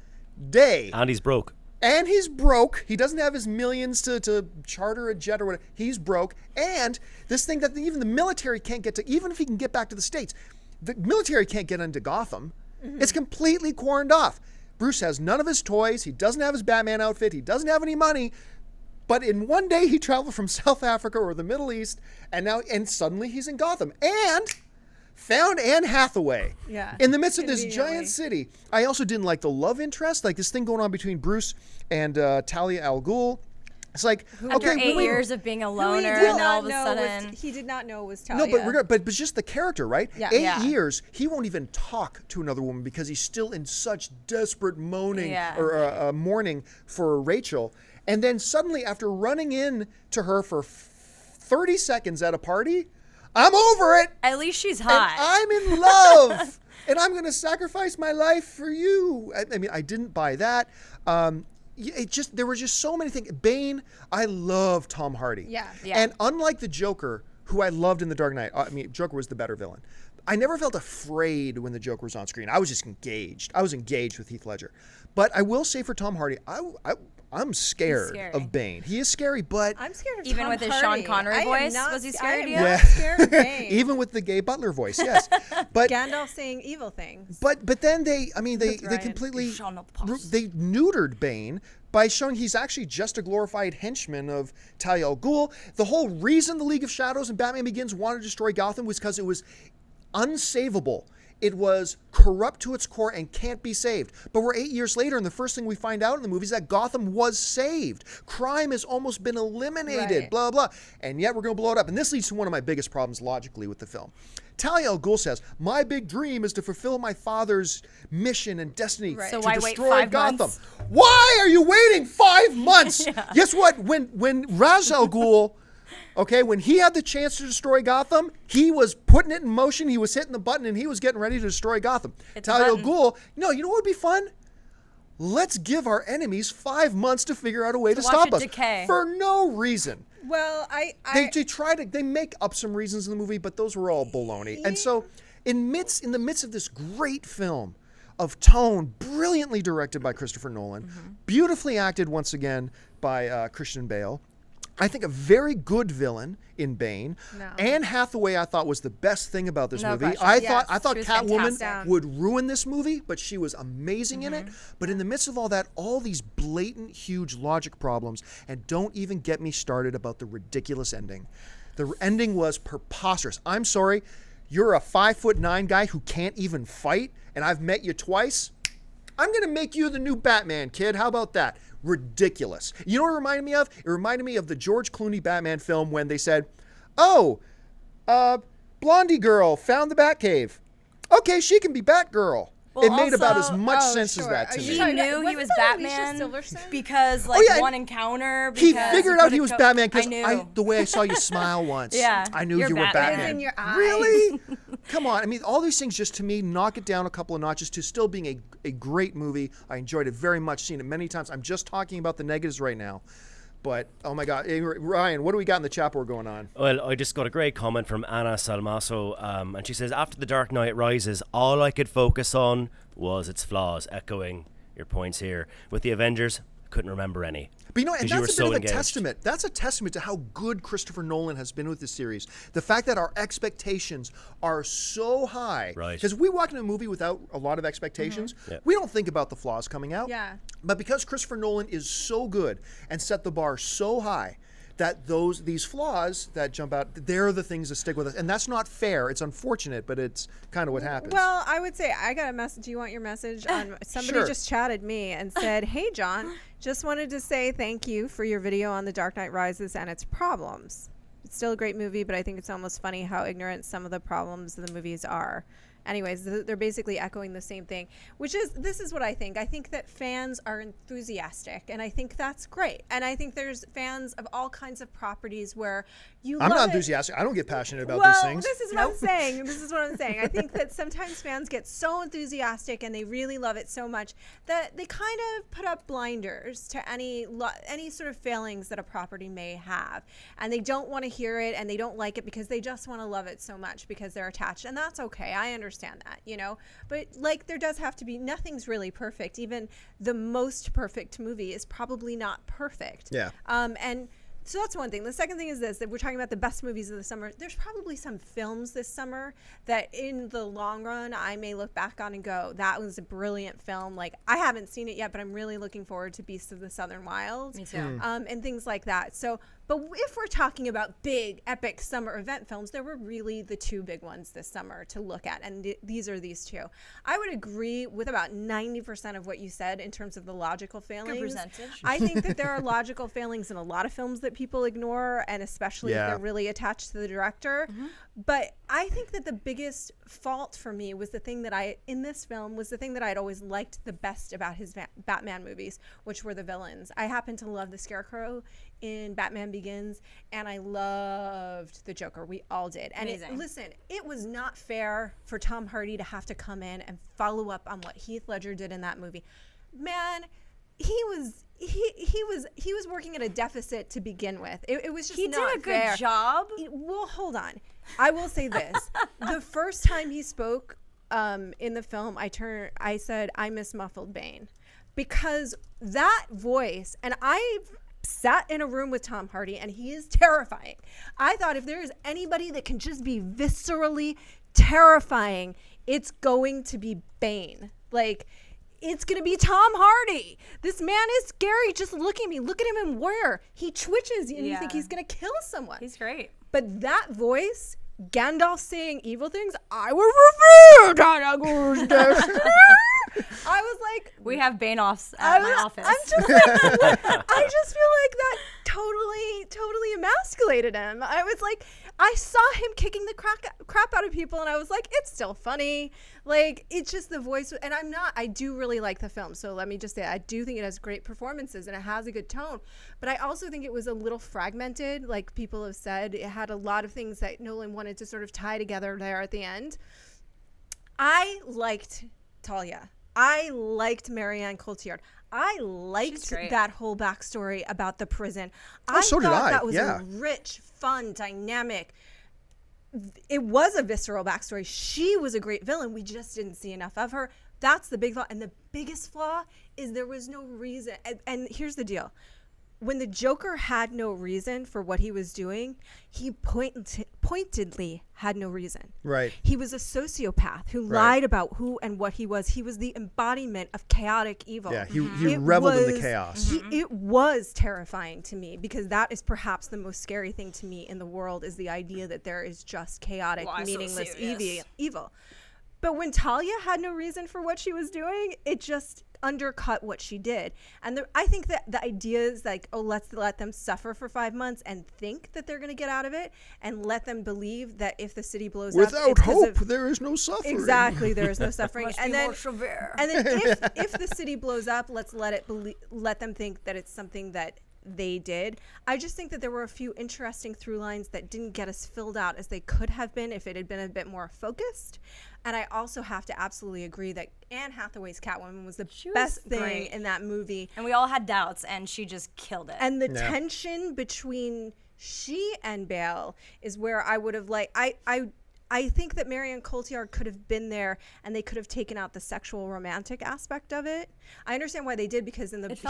day. And he's broke. And he's broke. He doesn't have his millions to charter a jet or whatever. He's broke. And this thing that even the military can't get to, even if he can get back to the States, the military can't get into Gotham. It's completely cornered off. Bruce has none of his toys. He doesn't have his Batman outfit. He doesn't have any money. But in one day, he traveled from South Africa or the Middle East, and suddenly he's in Gotham. And found Anne Hathaway in the midst of this giant city. I also didn't like the love interest, like this thing going on between Bruce and Talia al Ghul. It's like, After okay, 8 years of being a loner, and all of a sudden he did not know it was Talia. No, but just the character, right? Yeah. 8 years, he won't even talk to another woman because he's still in such desperate moaning or mourning for Rachel. And then suddenly, after running in to her for 30 seconds at a party, I'm over it. At least she's hot. And I'm in love. And I'm going to sacrifice my life for you. I mean, I didn't buy that. There were just so many things. Bane, I love Tom Hardy. Yeah. And unlike the Joker, who I loved in The Dark Knight, I mean, Joker was the better villain. I never felt afraid when the Joker was on screen. I was just engaged. I was engaged with Heath Ledger. But I will say for Tom Hardy, I'm scared of Bane. He is scary, but I'm scared of even Tom with his Hardy. Sean Connery voice, was he scared of you? I am not scared of Bane. even with the gay butler voice, yes. But Gandalf saying evil things. But then they Ryan. completely Sean of Paws. they neutered Bane by showing he's actually just a glorified henchman of Talia al Ghul. The whole reason the League of Shadows and Batman Begins wanted to destroy Gotham was because it was unsavable. It was corrupt to its core and can't be saved. But we're 8 years later, and the first thing we find out in the movie is that Gotham was saved. Crime has almost been eliminated, Right. blah, blah. And yet we're going to blow it up. And this leads to one of my biggest problems logically with the film. Talia al Ghul says, my big dream is to fulfill my father's mission and destiny Right. So to why wait destroy 5 Gotham. months? Why are you waiting 5 months? Guess what? When Ra's al Ghul, okay, when he had the chance to destroy Gotham, he was putting it in motion, he was hitting the button, and he was getting ready to destroy Gotham. It's a Talia al button. Ghul, no, you know what would be fun? Let's give our enemies 5 months to figure out a way to watch stop it us. decay. For no reason. Well, They make up some reasons in the movie, but those were all baloney. And so in the midst of this great film of tone, brilliantly directed by Christopher Nolan, beautifully acted once again by Christian Bale, I think a very good villain in Bane. No. Anne Hathaway, I thought, was the best thing about this No movie. question. I Yes, thought she was Catwoman fantastic. would ruin this movie, but she was amazing in it. But in the midst of all that, all these blatant, huge logic problems, and don't even get me started about the ridiculous ending. The ending was preposterous. I'm sorry, you're a 5'9" guy who can't even fight, and I've met you twice. I'm going to make you the new Batman, kid. How about that? Ridiculous. You know what it reminded me of? It reminded me of the George Clooney Batman film when they said, Blondie girl found the Batcave. Okay, she can be Batgirl. Well, It made about as also- much sense as sure. that Are to you me. He talking about- knew he wasn't was that Alicia Batman Silverstone? because yeah, one encounter. He because figured out put he a was coat- Batman I because knew. the way I saw you smile once. Yeah, I knew you're you were Batman. Batman. In your eyes. Really? Come on. I mean, all these things just to me knock it down a couple of notches to still being a great movie. I enjoyed it very much, seen it many times. I'm just talking about the negatives right now. But, oh my God. Hey, Ryan, what do we got in the chat board going on? Well, I just got a great comment from Anna Salmaso, and she says, after The Dark Knight Rises, all I could focus on was its flaws, echoing your points here. With the Avengers, couldn't remember any. But you know, and 'Cause you were that's a so bit of engaged. a testament. That's a testament to how good Christopher Nolan has been with this series. The fact that our expectations are so high. Right. Because we walk into a movie without a lot of expectations. Yeah. We don't think about the flaws coming out. Yeah. But because Christopher Nolan is so good and set the bar so high that these flaws that jump out, they're the things that stick with us. And that's not fair. It's unfortunate, but it's kind of what happens. Well, I would say I got a message. Do you want your message? Somebody Sure. just chatted me and said, "Hey, John, just wanted to say thank you for your video on The Dark Knight Rises and its problems. It's still a great movie, but I think it's almost funny how ignorant some of the problems of the movies are." Anyways, they're basically echoing the same thing, this is what I think. I think that fans are enthusiastic, and I think that's great. And I think there's fans of all kinds of properties where you I'm love not it. enthusiastic. I don't get passionate about Well, these things. this is what I'm saying. This is what I'm saying. I think that sometimes fans get so enthusiastic and they really love it so much that they kind of put up blinders to any sort of failings that a property may have, and they don't want to hear it and they don't like it because they just want to love it so much because they're attached, and that's okay. I understand that, but like there does have to be, nothing's really perfect. Even the most perfect movie is probably not perfect. Yeah. And so that's one thing. The second thing is this, that we're talking about the best movies of the summer. There's probably some films this summer that in the long run I may look back on and go, that was a brilliant film. Like, I haven't seen it yet, but I'm really looking forward to Beasts of the Southern Wild. Me too. And things like that. So, but if we're talking about big, epic summer event films, there were really the two big ones this summer to look at. And these are these two. I would agree with about 90% of what you said in terms of the logical failings. percentage. I think that there are logical failings in a lot of films that people ignore, and especially if Yeah. they're really attached to the director. But I think that the biggest fault for me was the thing that in this film was the thing that I'd always liked the best about his Batman movies, which were the villains. I happen to love the Scarecrow in Batman Begins, and I loved the Joker. We all did. And Amazing. listen, it was not fair for Tom Hardy to have to come in and follow up on what Heath Ledger did in that movie. Man, he was working at a deficit to begin with. It was just He not did a good fair. job. Well, hold on. I will say this: the first time he spoke in the film, I said, "I miss muffled Bane," because that voice, and I've sat in a room with Tom Hardy, and he is terrifying. I thought if there is anybody that can just be viscerally terrifying, it's going to be Bane. Like, it's going to be Tom Hardy. This man is scary. Just look at me. Look at him and where he twitches, and you Yeah. think he's going to kill someone. He's great. But that voice Gandalf saying evil things, I will revere Talia. I was like, We have Bane offs at my office. I'm just like, I just feel like that totally emasculated him. I was like, I saw him kicking the crap out of people, and I was like, it's still funny. Like, it's just the voice, and I do really like the film, so let me just say, I do think it has great performances, and it has a good tone, but I also think it was a little fragmented, like people have said. It had a lot of things that Nolan wanted to sort of tie together there at the end. I liked Talia. I liked Marianne Cotillard. I liked that whole backstory about the prison. So did I. That was a rich, fun, dynamic. It was a visceral backstory. She was a great villain. We just didn't see enough of her. That's the big flaw. And the biggest flaw is there was no reason. And here's the deal. When the Joker had no reason for what he was doing, he pointedly had no reason. Right. He was a sociopath who lied about who and what he was. He was the embodiment of chaotic evil. Yeah, he reveled in the chaos. It was terrifying to me, because that is perhaps the most scary thing to me in the world, is the idea that there is just chaotic, meaningless evil. But when Talia had no reason for what she was doing, it just undercut what she did. And I think that the idea is like, oh, let's let them suffer for 5 months and think that they're going to get out of it, and let them believe that if the city blows up, without hope, there is no suffering. Exactly, there is no suffering. And then if the city blows up, let's let them think that it's something that they did. I just think that there were a few interesting through lines that didn't get as filled out as they could have been if it had been a bit more focused. And I also have to absolutely agree that Anne Hathaway's Catwoman was the best thing in that movie. And we all had doubts, and she just killed it. And the tension between she and Bale is where I would have I think that Marianne Cotillard could have been there, and they could have taken out the sexual romantic aspect of it. I understand why they did, because he dates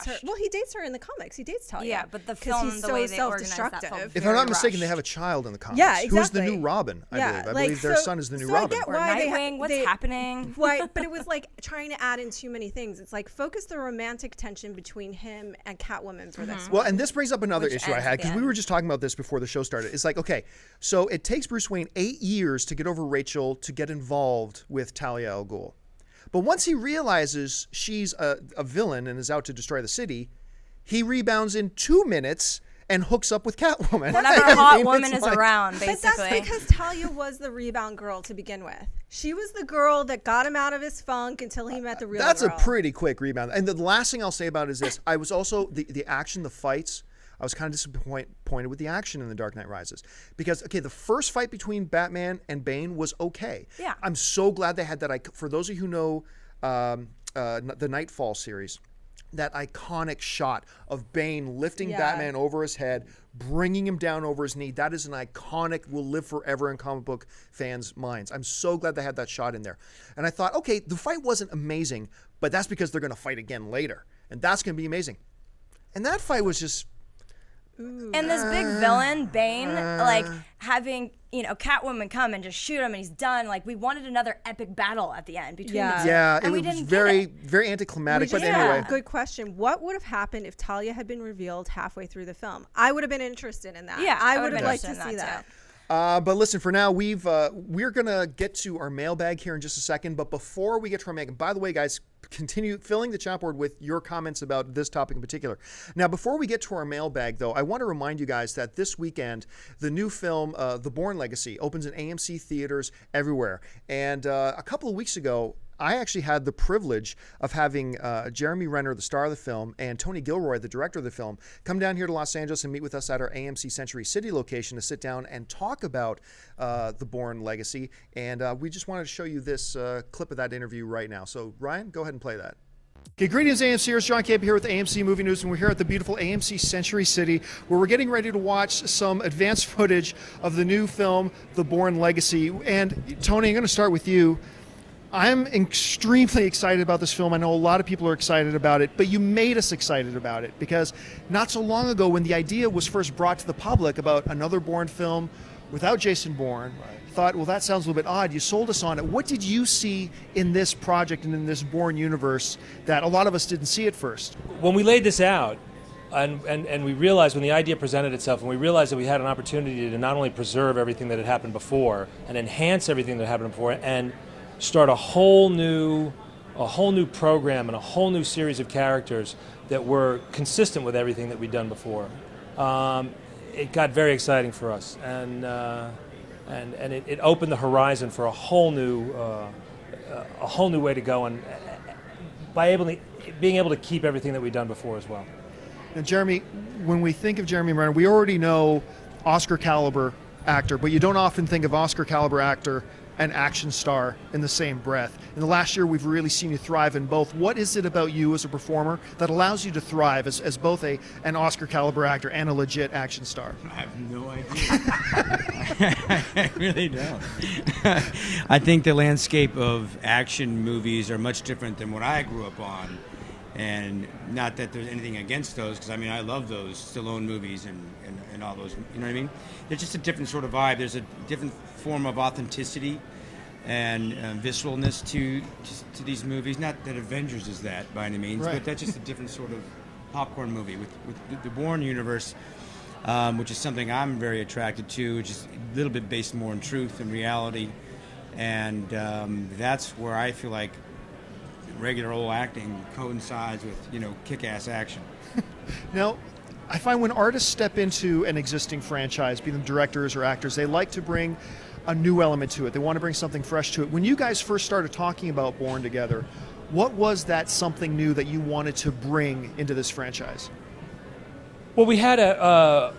her. Well, he dates her in the comics. He dates Talia. Yeah, but the film, the way they organized that film, if I'm not mistaken, they have a child in the comics. Yeah, exactly. Who's the new Robin? I believe their son is the new Robin. I get why Nightwing, what's happening? Why? But it was like trying to add in too many things. It's like, focus the romantic tension between him and Catwoman for this. Well, and this brings up another issue I had, because we were just talking about this before the show started. It's like, okay, so it takes Bruce Wayne 8 years to get over Rachel to get involved with Talia al Ghul. But once he realizes she's a villain and is out to destroy the city, he rebounds in 2 minutes and hooks up with Catwoman. Whenever a hot woman is around, basically. But that's because Talia was the rebound girl to begin with. She was the girl that got him out of his funk until he met the real girl. That's a pretty quick rebound. And the last thing I'll say about it is this. I was also, the action, the fights, I was kind of disappointed with the action in The Dark Knight Rises. Because, okay, the first fight between Batman and Bane was okay. Yeah. I'm so glad they had that. For those of you who know the Nightfall series, that iconic shot of Bane lifting Batman over his head, bringing him down over his knee, that is an iconic, will live forever in comic book fans' minds. I'm so glad they had that shot in there. And I thought, okay, the fight wasn't amazing, but that's because they're going to fight again later. And that's going to be amazing. And that fight was just... And this big villain, Bane, like having, Catwoman come and just shoot him and he's done. Like, we wanted another epic battle at the end between the two. Yeah, and it was very anticlimactic. But anyway. Good question. What would have happened if Talia had been revealed halfway through the film? I would have been interested in that. Yeah, I would have liked to see that. But listen, for now, we're going to get to our mailbag here in just a second. But before we get to our mailbag, by the way, guys, continue filling the chat board with your comments about this topic in particular. Now, before we get to our mailbag, though, I want to remind you guys that this weekend, the new film, The Bourne Legacy, opens in AMC theaters everywhere. And a couple of weeks ago, I actually had the privilege of having Jeremy Renner, the star of the film, and Tony Gilroy, the director of the film, come down here to Los Angeles and meet with us at our AMC Century City location to sit down and talk about the Bourne Legacy. And we just wanted to show you this clip of that interview right now. So, Ryan, go ahead and play that. Okay, greetings AMCers, John Cape here with AMC Movie News, and we're here at the beautiful AMC Century City, where we're getting ready to watch some advanced footage of the new film, The Bourne Legacy. And Tony, I'm going to start with you. I'm extremely excited about this film. I know a lot of people are excited about it, but you made us excited about it, because not so long ago, when the idea was first brought to the public about another Bourne film without Jason Bourne, thought, well, that sounds a little bit odd. You sold us on it. What did you see in this project and in this Bourne universe that a lot of us didn't see at first? When we laid this out, And we realized when the idea presented itself, and we realized that we had an opportunity to not only preserve everything that had happened before and enhance everything that happened before, and start a whole new program and a whole new series of characters that were consistent with everything that we'd done before. It got very exciting for us, and it opened the horizon for a whole new way to go, and being able to keep everything that we'd done before as well. And Jeremy, when we think of Jeremy Renner, we already know Oscar caliber actor, but you don't often think of Oscar caliber actor and action star in the same breath. In the last year, we've really seen you thrive in both. What is it about you as a performer that allows you to thrive as both an Oscar caliber actor and a legit action star? I have no idea. I really don't. I think the landscape of action movies are much different than what I grew up on. And not that there's anything against those, because I mean, I love those Stallone movies and all those, you know what I mean? There's just a different sort of vibe. There's a different form of authenticity and visceralness to these movies. Not that Avengers is that by any means, right. But that's just a different sort of popcorn movie. With the Bourne universe, which is something I'm very attracted to, which is a little bit based more on truth and reality. And that's where I feel like regular old acting coincides with, kick-ass action. Now, I find when artists step into an existing franchise, be them directors or actors, they like to bring a new element to it. They want to bring something fresh to it. When you guys first started talking about Bourne together, what was that something new that you wanted to bring into this franchise? Well, we had a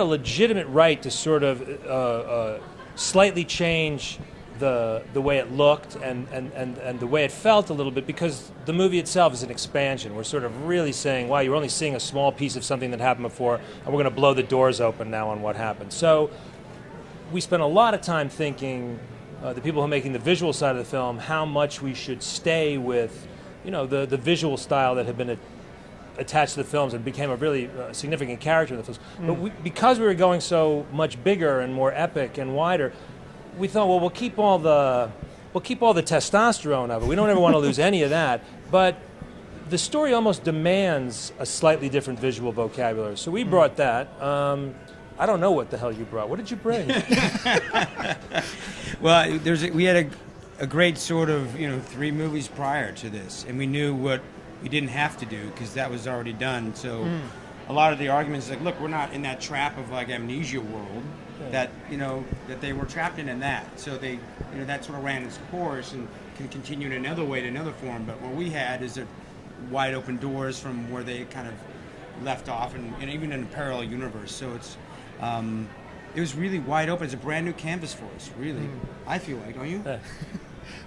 legitimate right to sort of slightly change the way it looked and the way it felt a little bit, because the movie itself is an expansion. We're sort of really saying, wow, you're only seeing a small piece of something that happened before, and we're going to blow the doors open now on what happened. So we spent a lot of time thinking, the people who are making the visual side of the film, how much we should stay with, the visual style that had been attached to the films and became a really significant character in the films. But because we were going so much bigger and more epic and wider, we thought, well, we'll keep all the testosterone of it. We don't ever want to lose any of that. But the story almost demands a slightly different visual vocabulary. So we brought that. I don't know what the hell you brought. What did you bring? Well, we had a great sort of 3 movies prior to this, and we knew what we didn't have to do because that was already done. So a lot of the arguments like, look, we're not in that trap of like amnesia world. That that they were trapped in that, so they that sort of ran its course and can continue in another way, to another form. But what we had is a wide open doors from where they kind of left off, and even in a parallel universe. So it was really wide open. It's a brand new canvas for us, really. I feel like, don't you?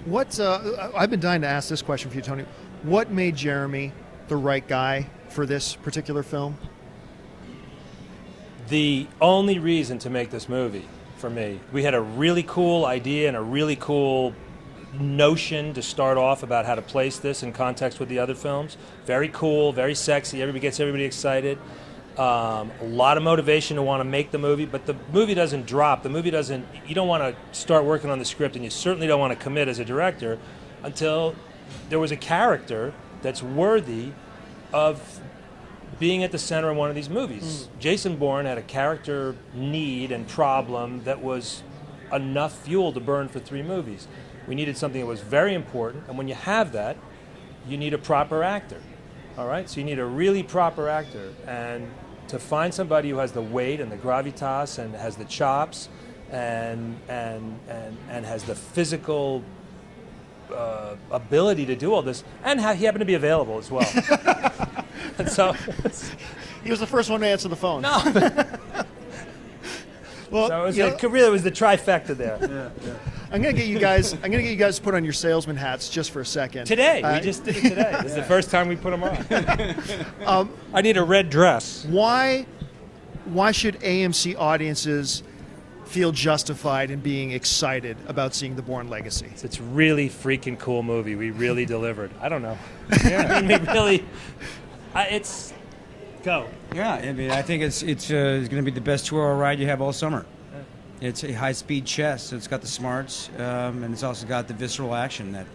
What I've been dying to ask this question for you, Tony. What made Jeremy the right guy for this particular film? The only reason to make this movie, for me, we had a really cool idea and a really cool notion to start off about how to place this in context with the other films. Very cool, very sexy, gets everybody excited. A lot of motivation to want to make the movie, but the movie doesn't drop. You don't want to start working on the script, and you certainly don't want to commit as a director until there was a character that's worthy of being at the center of one of these movies. Jason Bourne had a character need and problem that was enough fuel to burn for 3 movies. We needed something that was very important, and when you have that, you need a proper actor. All right? So you need a really proper actor, and to find somebody who has the weight and the gravitas and has the chops and has the physical ability to do all this, and he happened to be available as well. And so he was the first one to answer the phone. No. Well, so it was the trifecta there. Yeah. I'm gonna get you guys to put on your salesman hats just for a second. Today, we just did it today. This is the first time we put them on. I need a red dress. Why should AMC audiences feel justified in being excited about seeing the Bourne Legacy? It's a really freaking cool movie. We really delivered. I don't know. Yeah, I mean, we really. It's go. Yeah, I mean, I think it's going to be the best 2-hour ride you have all summer. It's a high-speed chess, so it's got the smarts, and it's also got the visceral action that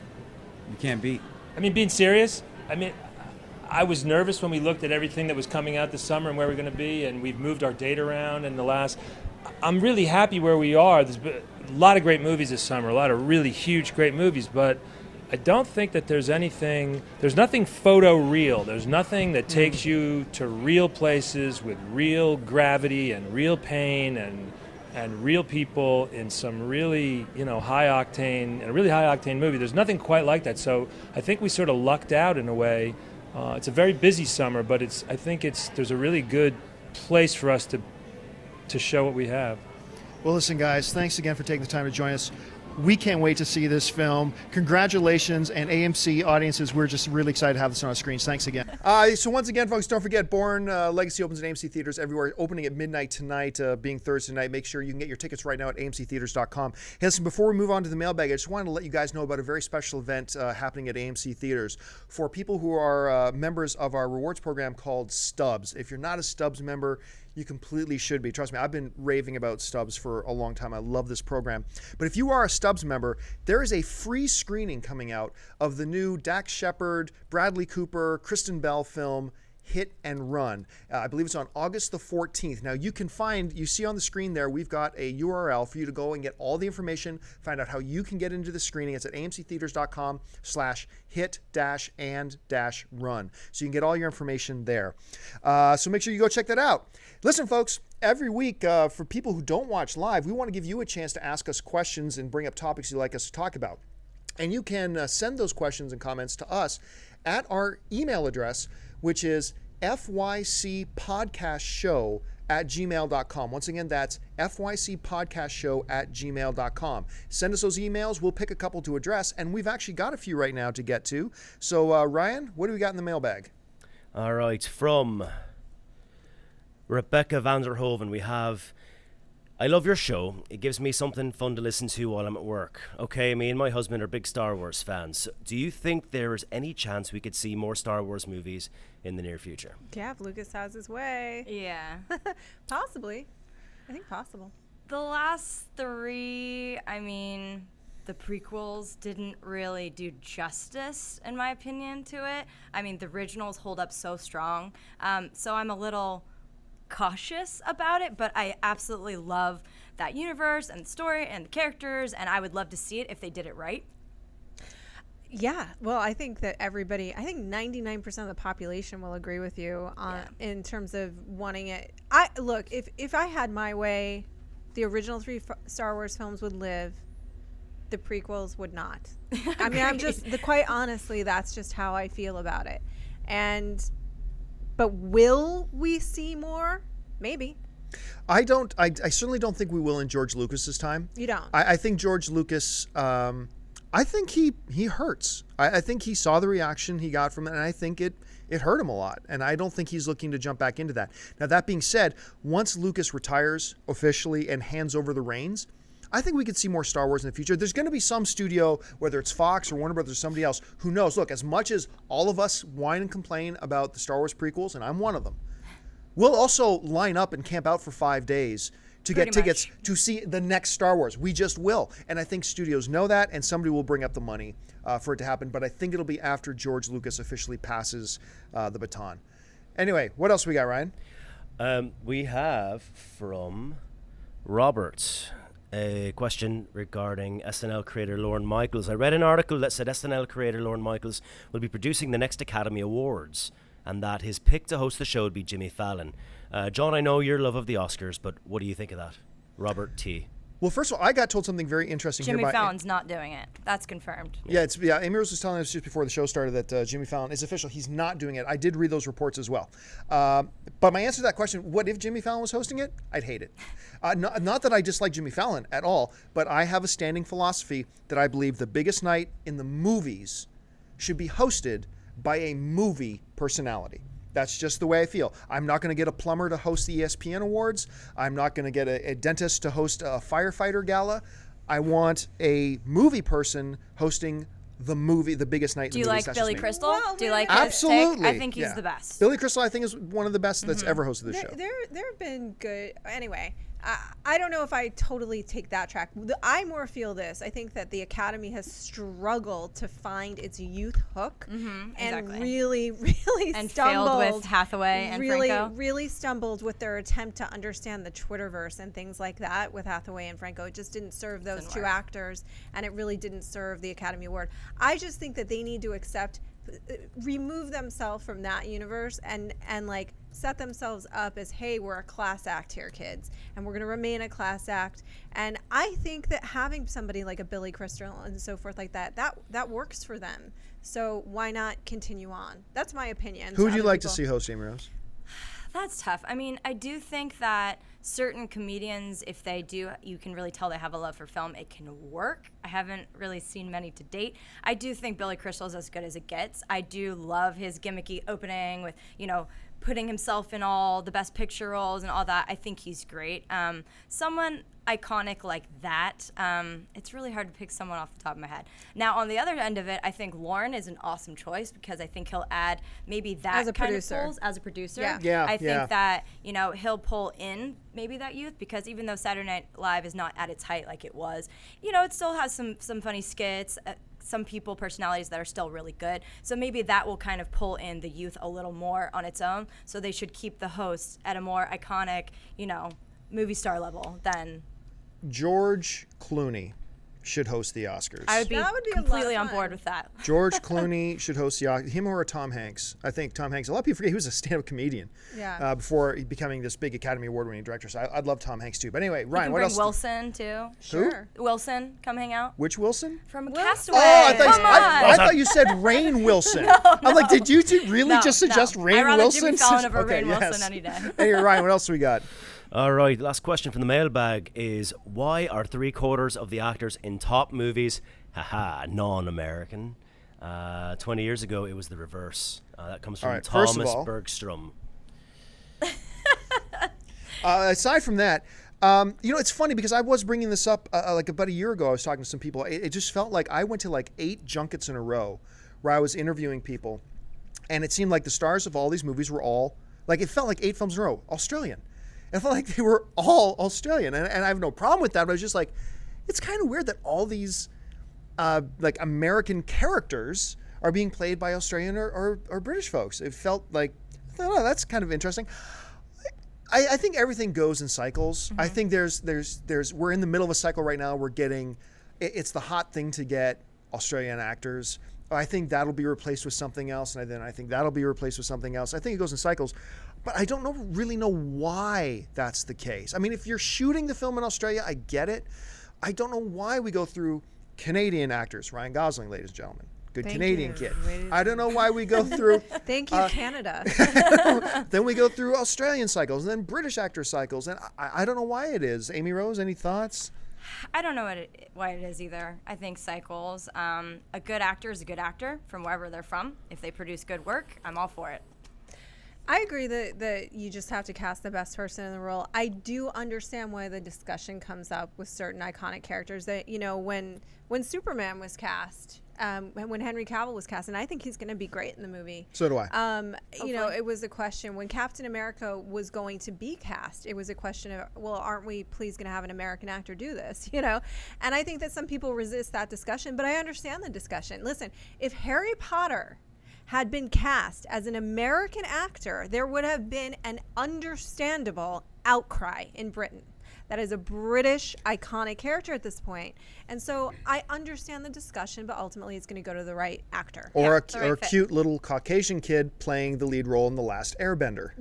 you can't beat. I mean, being serious, I mean, I was nervous when we looked at everything that was coming out this summer and where we're going to be, and we've moved our date around in the last. I'm really happy where we are. There's been a lot of great movies this summer, a lot of really huge, great movies, but I don't think that there's nothing photo real. There's nothing that takes you to real places with real gravity and real pain and real people in some really, high octane movie. There's nothing quite like that. So I think we sort of lucked out in a way. It's a very busy summer, but there's a really good place for us to show what we have. Well, listen, guys, thanks again for taking the time to join us. We can't wait to see this film. Congratulations, and AMC audiences, we're just really excited to have this on our screens. Thanks again. So once again, folks, don't forget, Bourne Legacy opens at AMC Theaters everywhere, opening at midnight tonight, being Thursday night. Make sure you can get your tickets right now at amctheaters.com. Hey, listen, before we move on to the mailbag, I just wanted to let you guys know about a very special event happening at AMC Theaters for people who are members of our rewards program called Stubs. If you're not a Stubs member, you completely should be. Trust me, I've been raving about Stubs for a long time. I love this program. But if you are a Stubs member, there is a free screening coming out of the new Dax Shepard, Bradley Cooper, Kristen Bell film, Hit and Run. I believe it's on August the 14th. Now you see on the screen there, we've got a URL for you to go and get all the information, find out how you can get into the screening. It's at amctheaters.com/hit-and-run. So you can get all your information there. So make sure you go check that out. Listen, folks, every week, for people who don't watch live, we want to give you a chance to ask us questions and bring up topics you'd like us to talk about. And you can send those questions and comments to us at our email address, which is fycpodcastshow@gmail.com. Once again, that's fycpodcastshow@gmail.com. Send us those emails. We'll pick a couple to address, and we've actually got a few right now to get to. So, Ryan, what do we got in the mailbag? All right, from Rebecca Vanderhoven, we have, I love your show. It gives me something fun to listen to while I'm at work. Okay, me and my husband are big Star Wars fans. Do you think there is any chance we could see more Star Wars movies in the near future? Yeah, if Lucas has his way. Yeah. Possibly. I think possible. The last three, the prequels didn't really do justice, in my opinion, to it. The originals hold up so strong. So I'm a little cautious about it, but I absolutely love that universe and the story and the characters, and I would love to see it if they did it right. Yeah, well, I think that 99% of the population will agree with you in terms of wanting it. If I had my way, the original 3 Star Wars films would live, the prequels would not. Quite honestly, that's just how I feel about it. But will we see more? Maybe. I certainly don't think we will in George Lucas's time. You don't? I think George Lucas, I think he hurts. I think he saw the reaction he got from it, and I think it hurt him a lot. And I don't think he's looking to jump back into that. Now, that being said, once Lucas retires officially and hands over the reins, I think we could see more Star Wars in the future. There's going to be some studio, whether it's Fox or Warner Brothers or somebody else, who knows. Look, as much as all of us whine and complain about the Star Wars prequels, and I'm one of them, we'll also line up and camp out for 5 days to get tickets to see the next Star Wars. We just will. And I think studios know that, and somebody will bring up the money for it to happen. But I think it'll be after George Lucas officially passes the baton. Anyway, what else we got, Ryan? We have from Robert a question regarding SNL creator Lorne Michaels. I read an article that said SNL creator Lorne Michaels will be producing the next Academy Awards and that his pick to host the show would be Jimmy Fallon. John, I know your love of the Oscars, but what do you think of that? Robert T. Well, first of all, I got told something very interesting Jimmy here. Fallon's not doing it. That's confirmed. Yeah, Amy Rose was telling us just before the show started that Jimmy Fallon is official. He's not doing it. I did read those reports as well. But my answer to that question, what if Jimmy Fallon was hosting it? I'd hate it. Not that I dislike Jimmy Fallon at all, but I have a standing philosophy that I believe the biggest night in the movies should be hosted by a movie personality. That's just the way I feel. I'm not going to get a plumber to host the ESPN Awards. I'm not going to get a dentist to host a firefighter gala. I want a movie person hosting the movie, the biggest night in the movies. Do you like Billy Crystal? Well, do you like absolutely. his take? I think he's the best. Billy Crystal, I think, is one of the best that's ever hosted the show. There have been good. Anyway, I don't know if I totally take that track. I more feel this. I think that the Academy has struggled to find its youth hook and exactly. really, really And stumbled. failed with Hathaway and Franco. Really stumbled with their attempt to understand the Twitterverse and things like that with Hathaway and Franco. It just didn't serve those Didn't two work. actors, and it really didn't serve the Academy Award. I just think that they need to remove themselves from that universe and like set themselves up as, hey, we're a class act here, kids, and we're going to remain a class act. And I think that having somebody like a Billy Crystal and so forth like that works for them. So why not continue on? That's my opinion. Who would you like to see host, Amy Rose? That's tough. I mean, I do think that certain comedians, if they do, you can really tell they have a love for film. It can work. I haven't really seen many to date. I do think Billy Crystal is as good as it gets. I do love his gimmicky opening with, putting himself in all the best picture roles and all that. I think he's great. Someone iconic like that, it's really hard to pick someone off the top of my head. Now, on the other end of it, I think Lauren is an awesome choice because I think he'll add maybe that As a kind producer. of pulls as a producer. Yeah. I think that, he'll pull in maybe that youth because even though Saturday Night Live is not at its height like it was, it still has some funny skits, some personalities that are still really good. So maybe that will kind of pull in the youth a little more on its own. So they should keep the hosts at a more iconic, movie star level than George Clooney should host the Oscars. I would be, That would be a lot of completely on fun. board with that. George Clooney should host the Oscars. Him or Tom Hanks. I think Tom Hanks. A lot of people forget he was a stand-up comedian before becoming this big Academy Award-winning director. So I'd love Tom Hanks too. But anyway, You Ryan, can what bring else? Wilson too. Sure. Wilson, come hang out. Which Wilson? From Wilson. Castaway. Oh, Come on. I thought you said Rainn Wilson. I'm like, did you really No, just suggest no. Rainn I'd rather Wilson? Jimmy Fallon over Okay, Rainn yes. Wilson any day. Anyway, Ryan, what else we got? All right, last question from the mailbag is, why are 3/4 of the actors in top movies, non-American? 20 years ago, it was the reverse. That comes from All right, first of Thomas all- Bergstrom. Aside from that, it's funny because I was bringing this up like about a year ago. I was talking to some people. It just felt like I went to like 8 junkets in a row where I was interviewing people, and it seemed like the stars of all these movies were all, like, it felt like 8 films in a row, Australian. It felt like they were all Australian, and I have no problem with that, but I was just like, it's kind of weird that all these like American characters are being played by Australian or British folks. It felt like, I don't know, that's kind of interesting. I think everything goes in cycles. I think there's we're in the middle of a cycle right now. We're getting, it's the hot thing to get Australian actors. I think that'll be replaced with something else, and then I think that'll be replaced with something else. I think it goes in cycles, but I don't really know why that's the case. I mean, if you're shooting the film in Australia, I get it. I don't know why we go through Canadian actors. Ryan Gosling, ladies and gentlemen. Good Thank Canadian you. kid. I don't know why we go through. Thank you, Canada. Then we go through Australian cycles and then British actor cycles. And I don't know why it is. Amy Rose, any thoughts? I don't know why it is either. I think cycles. A good actor is a good actor from wherever they're from. If they produce good work, I'm all for it. I agree that you just have to cast the best person in the role. I do understand why the discussion comes up with certain iconic characters that, when Superman was cast, when Henry Cavill was cast, and I think he's going to be great in the movie. So do I. It was a question when Captain America was going to be cast. It was a question of, well, aren't we please going to have an American actor do this? And I think that some people resist that discussion, but I understand the discussion. Listen, if Harry Potter had been cast as an American actor, there would have been an understandable outcry in Britain. That is a British iconic character at this point. And so I understand the discussion, but ultimately it's going to go to the right actor. Or the right a fit. cute little Caucasian kid playing the lead role in The Last Airbender.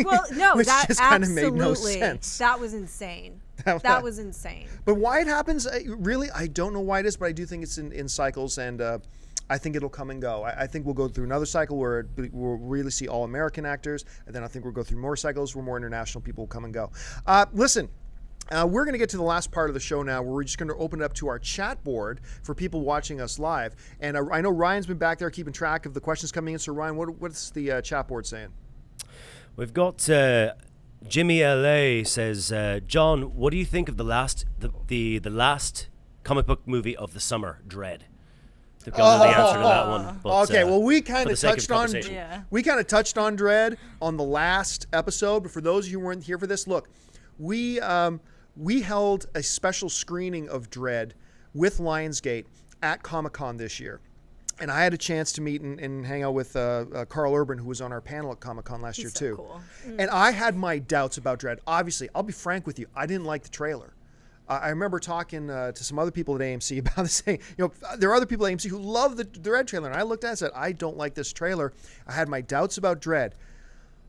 Well, no, Which that just kind of absolutely, made no sense. that was insane. That was insane. But why it happens, really, I don't know why it is, but I do think it's in cycles, and I think it'll come and go. I think we'll go through another cycle where we'll really see all American actors, and then I think we'll go through more cycles where more international people will come and go. Listen. We're going to get to the last part of the show now, where we're just going to open it up to our chat board for people watching us live. And I know Ryan's been back there keeping track of the questions coming in. So, Ryan, what's the chat board saying? We've got Jimmy LA says, John, what do you think of the last comic book movie of the summer, Dread? Don't know the answer to that one. But, Okay, well, we for kind the of sake touched of on conversation. Yeah. we kind of touched on Dread on the last episode. But for those of you who weren't here for this, look, we we held a special screening of Dredd with Lionsgate at Comic-Con this year. And I had a chance to meet and hang out with Carl Urban, who was on our panel at Comic-Con last year, so too. cool. And I had my doubts about Dredd. Obviously, I'll be frank with you, I didn't like the trailer. I remember talking to some other people at AMC about this, saying, there are other people at AMC who love the Dredd trailer. And I looked at it and said, I don't like this trailer. I had my doubts about Dredd.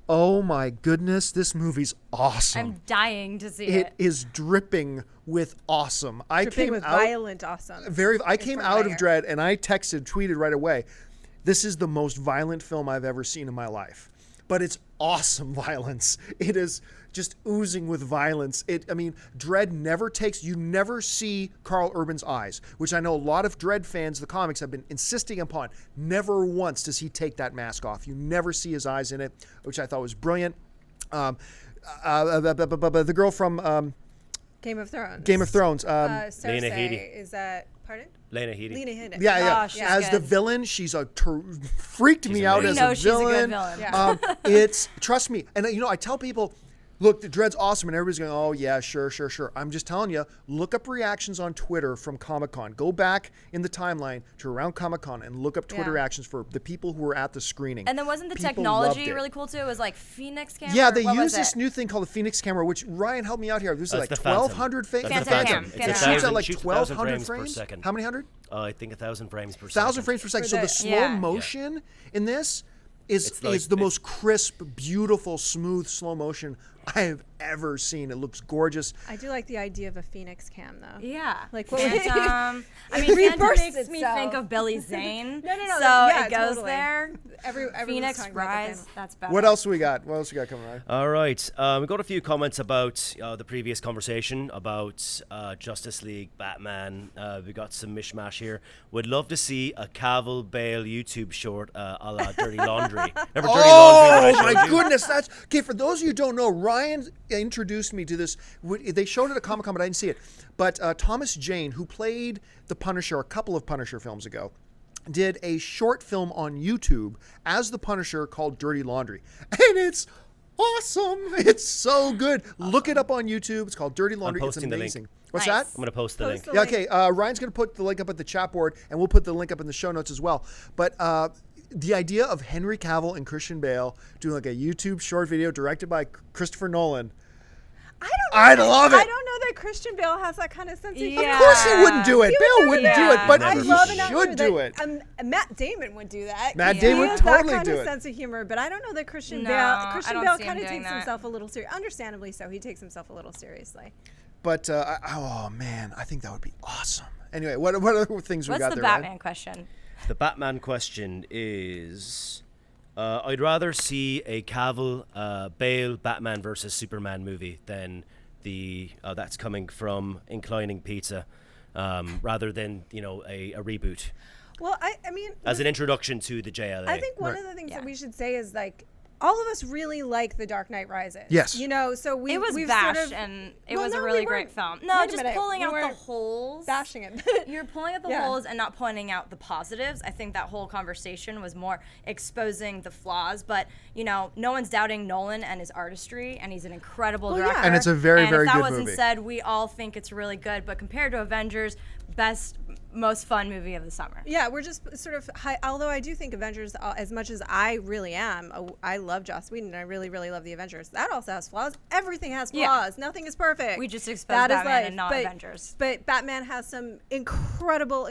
Oh my goodness, this movie's awesome. I'm dying to see It is dripping with awesome. Dripping with violent awesome. I came from out of Renner. Dredd and I tweeted right away, this is the most violent film I've ever seen in my life. But it's awesome violence. It is just oozing with violence. Dredd you never see Carl Urban's eyes, which I know a lot of Dredd fans of the comics have been insisting upon. Never once does he take that mask off. You never see his eyes in it, which I thought was brilliant. The girl from Game of Thrones. Cersei, Lena Headey. Is that, pardon? Lena Headey. Lena Headey. Yeah. she's As the good. villain, she's freaked me out as amazing. a She's a villain. good villain. Yeah. It's trust me, and I tell people, look, the Dredd's awesome, and everybody's going, oh yeah, sure. I'm just telling you, look up reactions on Twitter from Comic-Con. Go back in the timeline to around Comic-Con and look up Twitter Yeah. reactions for the people who were at the screening. And then wasn't the People technology loved it. really cool too? It was like Phoenix camera. Yeah, they What was use this it? new thing called the Phoenix camera, which Ryan helped me out here. This is That's like the Phantom. 1,200 frames. That's the Phantom. It's It It a shoots at like shoots 1,200 per frames. second. How many hundred? I think 1,000 frames per 1,000 second. frames per second. For So the the- slow Yeah. motion in this is It's like- the most crisp, beautiful, smooth slow motion I have ever seen. It looks gorgeous. I do like the idea of a Phoenix cam, though. Yeah. Like, what Phantom. I mean, Phantom reversed makes me itself. think of Billy Zane. No, So yeah, it goes totally. there. Everyone's Phoenix talking about the Rise. Phantom. That's better. What else we got? What else we got coming, Ryan? All right. We got a few comments about the previous conversation about Justice League, Batman. We got some mishmash here. Would love to see a Cavill Bale YouTube short a la Dirty Laundry. Remember Dirty Laundry? Oh that I my showed you? goodness, that's okay. For those of you who don't know, Ryan introduced me to this. They showed it at Comic-Con, but I didn't see it. But Thomas Jane, who played the Punisher a couple of Punisher films ago, did a short film on YouTube as the Punisher called Dirty Laundry, and it's awesome. It's so good. Look it up on YouTube. It's called Dirty Laundry. It's posting the link. amazing. What's Nice. that? I'm going to post the link. the Yeah, link. okay. Ryan's going to put the link up at the chat board, and we'll put the link up in the show notes as well. But the idea of Henry Cavill and Christian Bale doing like a YouTube short video directed by Christopher Nolan. I'd love it. I don't know that Christian Bale has that kind of sense of humor. Yeah. Of course he wouldn't do it. He Bale would wouldn't never do do it, it. but I he love an actor should do it. that, Matt Damon would do that. Matt He Damon would has totally that kind do of it. sense of humor, but I don't know that Christian No, Bale. I Christian don't Bale see him kind of doing takes that. himself a little serious. Understandably so. He takes himself a little seriously. But oh man, I think that would be awesome. Anyway, what other things we What's got the there? Batman Ryan? question? The Batman question is, I'd rather see a Cavill Bale Batman versus Superman movie than the that's coming from Inclining Pizza, rather than a reboot Well, I mean, as an introduction to the JLA. I think one Right. of the things Yeah. that we should say is like all of us really like The Dark Knight Rises. Yes. So we've We've sort bashed, of and it Well, was no, a we really weren't. great film. No, Wait a just minute, pulling we out the weren't holes. bashing it. You're pulling out the Yeah. holes and not pointing out the positives. I think that whole conversation was more exposing the flaws. But no one's doubting Nolan and his artistry, and he's an incredible Well, yeah. director. And it's a very, and very if that good wasn't movie. said, we all think it's really good. But compared to Avengers, best, most fun movie of the summer. Yeah, we're just sort of although I do think Avengers, as much as I really am, I love Joss Whedon, and I really, really love the Avengers. That also has flaws. Everything has Yeah. flaws. Nothing is perfect. We just exposed That is Batman life. and not But- Avengers. But Batman has some incredible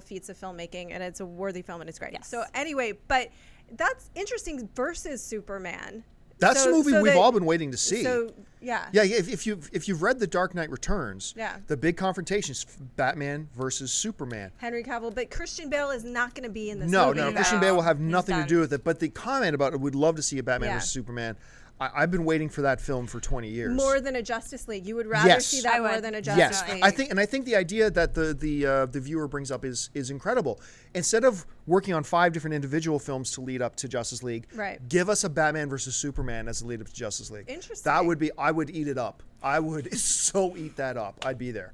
feats of filmmaking, and it's a worthy film, and it's great. Yes. So anyway, but that's interesting versus Superman. That's So- the movie so we've that- all been waiting to see. So yeah. Yeah, if you've read The Dark Knight Returns, Yeah. the big confrontation is Batman versus Superman. Henry Cavill, but Christian Bale is not going to be in this No, movie. no, No. Christian Bale will have He's nothing to done. do with it. But the comment about it, would love to see a Batman Yeah. versus Superman. I've been waiting for that film for 20 years. More than a Justice League. You would rather Yes. see that I more would. than a Yes, Justice League. I think the idea that the viewer brings up is incredible. Instead of working on 5 different individual films to lead up to Justice League, Right. give us a Batman versus Superman as the lead up to Justice League. Interesting. That would be. I would eat it up. I would so eat that up. I'd be there.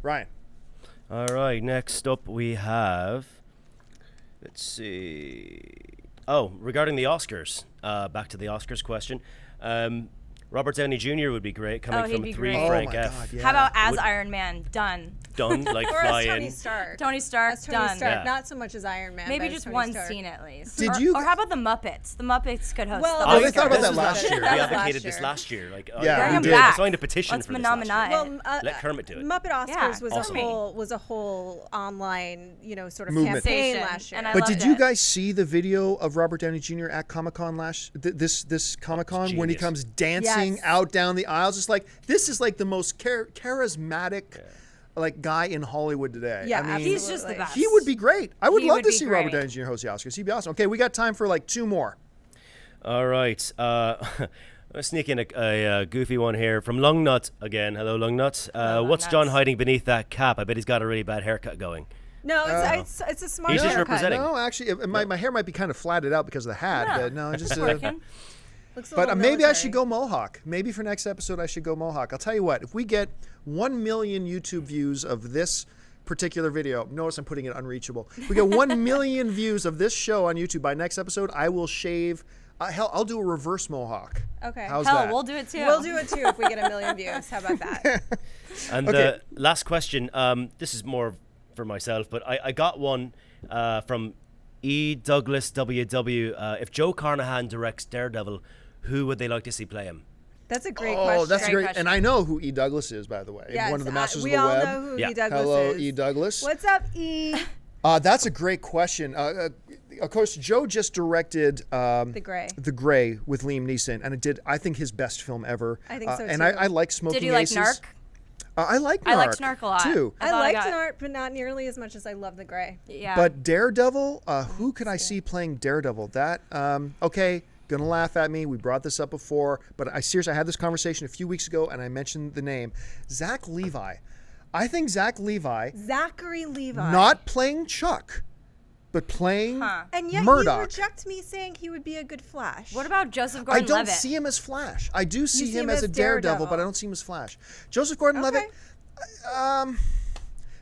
Ryan. All right, next up we have, let's see. Oh, regarding the Oscars, back to the Oscars question. Robert Downey Jr. would be great, coming he'd from be 3 great. Frank Oh my F. God, yeah. How about as Iron Man? Done. Done, like Or fly as Tony in. Stark. Tony Stark. As Tony done. Stark, Yeah. not so much as Iron Man. Maybe but as just Tony one Stark. scene at least. Did or, you- Or how about the Muppets? The Muppets could host Well, the Oh, they Oscars. thought about This that was last year. We That was advocated last this year. last year. Like, Yeah, Bring we him did. back. I signed a petition Let's for this last year. monominize. Well, Let Kermit do it. Muppet Oscars Yeah, was awesome. a whole online, sort of Movement. campaign Station. last year. And I But loved did you it. guys see the video of Robert Downey Jr. at Comic-Con this Comic-Con when he genius. comes dancing Yes. out down the aisles? It's like, this is like the most charismatic like guy in Hollywood today. Yeah, I mean, absolutely. He's just the best. he would be great. I would He love would to be see Robert great. Downey Jr. host the Oscars. He'd be awesome. Okay, we got time for like 2 more. All right. Let's sneak in a goofy one here from Lungnut again. Hello, Lungnut. What's Lungnuts. John hiding beneath that cap? I bet he's got a really bad haircut going. No, it's a smart He's just haircut. representing. No, actually, my hair might be kind of flatted out because of the hat. Yeah. But no, just It's working. Looks a But little maybe I military. should go Mohawk. Maybe for next episode I should go Mohawk. I'll tell you what, if we get 1 million YouTube views of this particular video, notice I'm putting it unreachable. If we get 1 million views of this show on YouTube by next episode, I will shave. Hell, I'll do a reverse Mohawk. Okay. How's Hell, that? we'll do it too. We'll do it too if we get 1 million views. How about that? And Okay. last question. This is more for myself, but I got one from E. Douglas WW. If Joe Carnahan directs Daredevil, who would they like to see play him? That's a great Oh, question. that's Great great. question. And I know who E. Douglas is, by the way. Yes, One of the masters of we the all web. know who Yeah. E. Douglas Hello, is. E. Douglas. What's up, E? That's a great question. Of course, Joe just directed The Gray. The Gray with Liam Neeson, and it did, I think, his best film ever. I think so, And too. I like Smoking Did you like Aces. Narc? I like Narc. I liked Narc a lot. too. I thought liked got- Art, but not nearly as much as I love The Gray. Yeah. But Daredevil, who could I see playing Daredevil? That okay, gonna laugh at me. We brought this up before, but I had this conversation a few weeks ago, and I mentioned the name Zach Levi. I think Zach Levi, Zachary Levi. not playing Chuck, but playing And yet Murdoch. you reject me saying he would be a good Flash. what about Joseph I Gordon-Levitt? don't see him as Flash. I do see see him him as as a Daredevil, Daredevil. but I don't see him as Flash. Joseph Gordon-Levitt.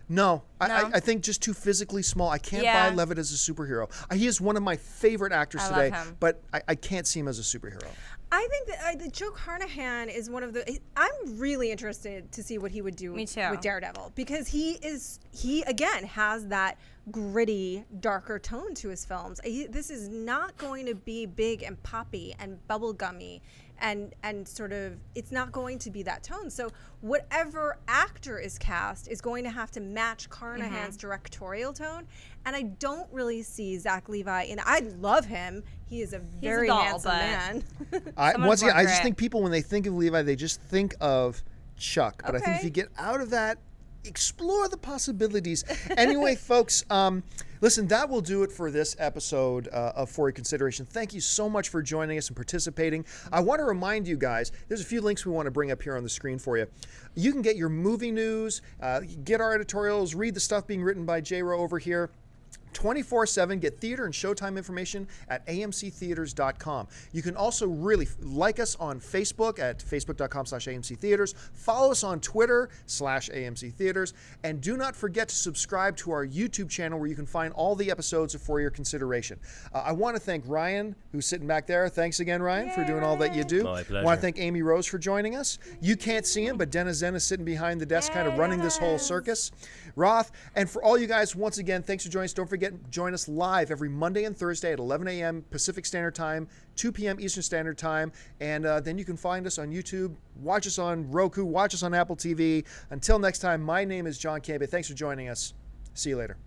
No, I think just too physically small. I can't Yeah. buy Levitt as a superhero. He is one of my favorite actors I love today, him. but I can't see him as a superhero. I think that Joe Carnahan is one of the. I'm really interested to see what he would do Me too. with Daredevil because he again has that gritty, darker tone to his films. This is not going to be big and poppy and bubblegummy and sort of, it's not going to be that tone. So whatever actor is cast is going to have to match Carnahan's directorial tone. And I don't really see Zach Levi in. I love him. He is a very doll, handsome but- man. Once again, I just grit. think people, when they think of Levi, they just think of Chuck. But I think if Okay. you get out of that, explore the possibilities. Anyway, folks, listen, that will do it for this episode of For Your Consideration. Thank you so much for joining us and participating. I want to remind you guys, there's a few links we want to bring up here on the screen for you. You can get your movie news, get our editorials, read the stuff being written by J-Ro over here. 24/7. Get theater and showtime information at amctheaters.com. You can also really like us on Facebook at facebook.com/amctheaters. Follow us on Twitter /amctheaters. And do not forget to subscribe to our YouTube channel where you can find all the episodes of For Your Consideration. I want to thank Ryan, who's sitting back there. Thanks again, Ryan, for doing all that you do. My I pleasure. want to thank Amy Rose for joining us. You can't see him, but Dennis Zen is sitting behind the desk kind of running this whole circus. Roth, and for all you guys, once again, thanks for joining us. Don't forget, join us live every Monday and Thursday at 11 a.m. Pacific Standard Time, 2 p.m. Eastern Standard Time, and then you can find us on YouTube, watch us on Roku, watch us on Apple TV. Until next time, my name is John Campe. Thanks for joining us. See you later.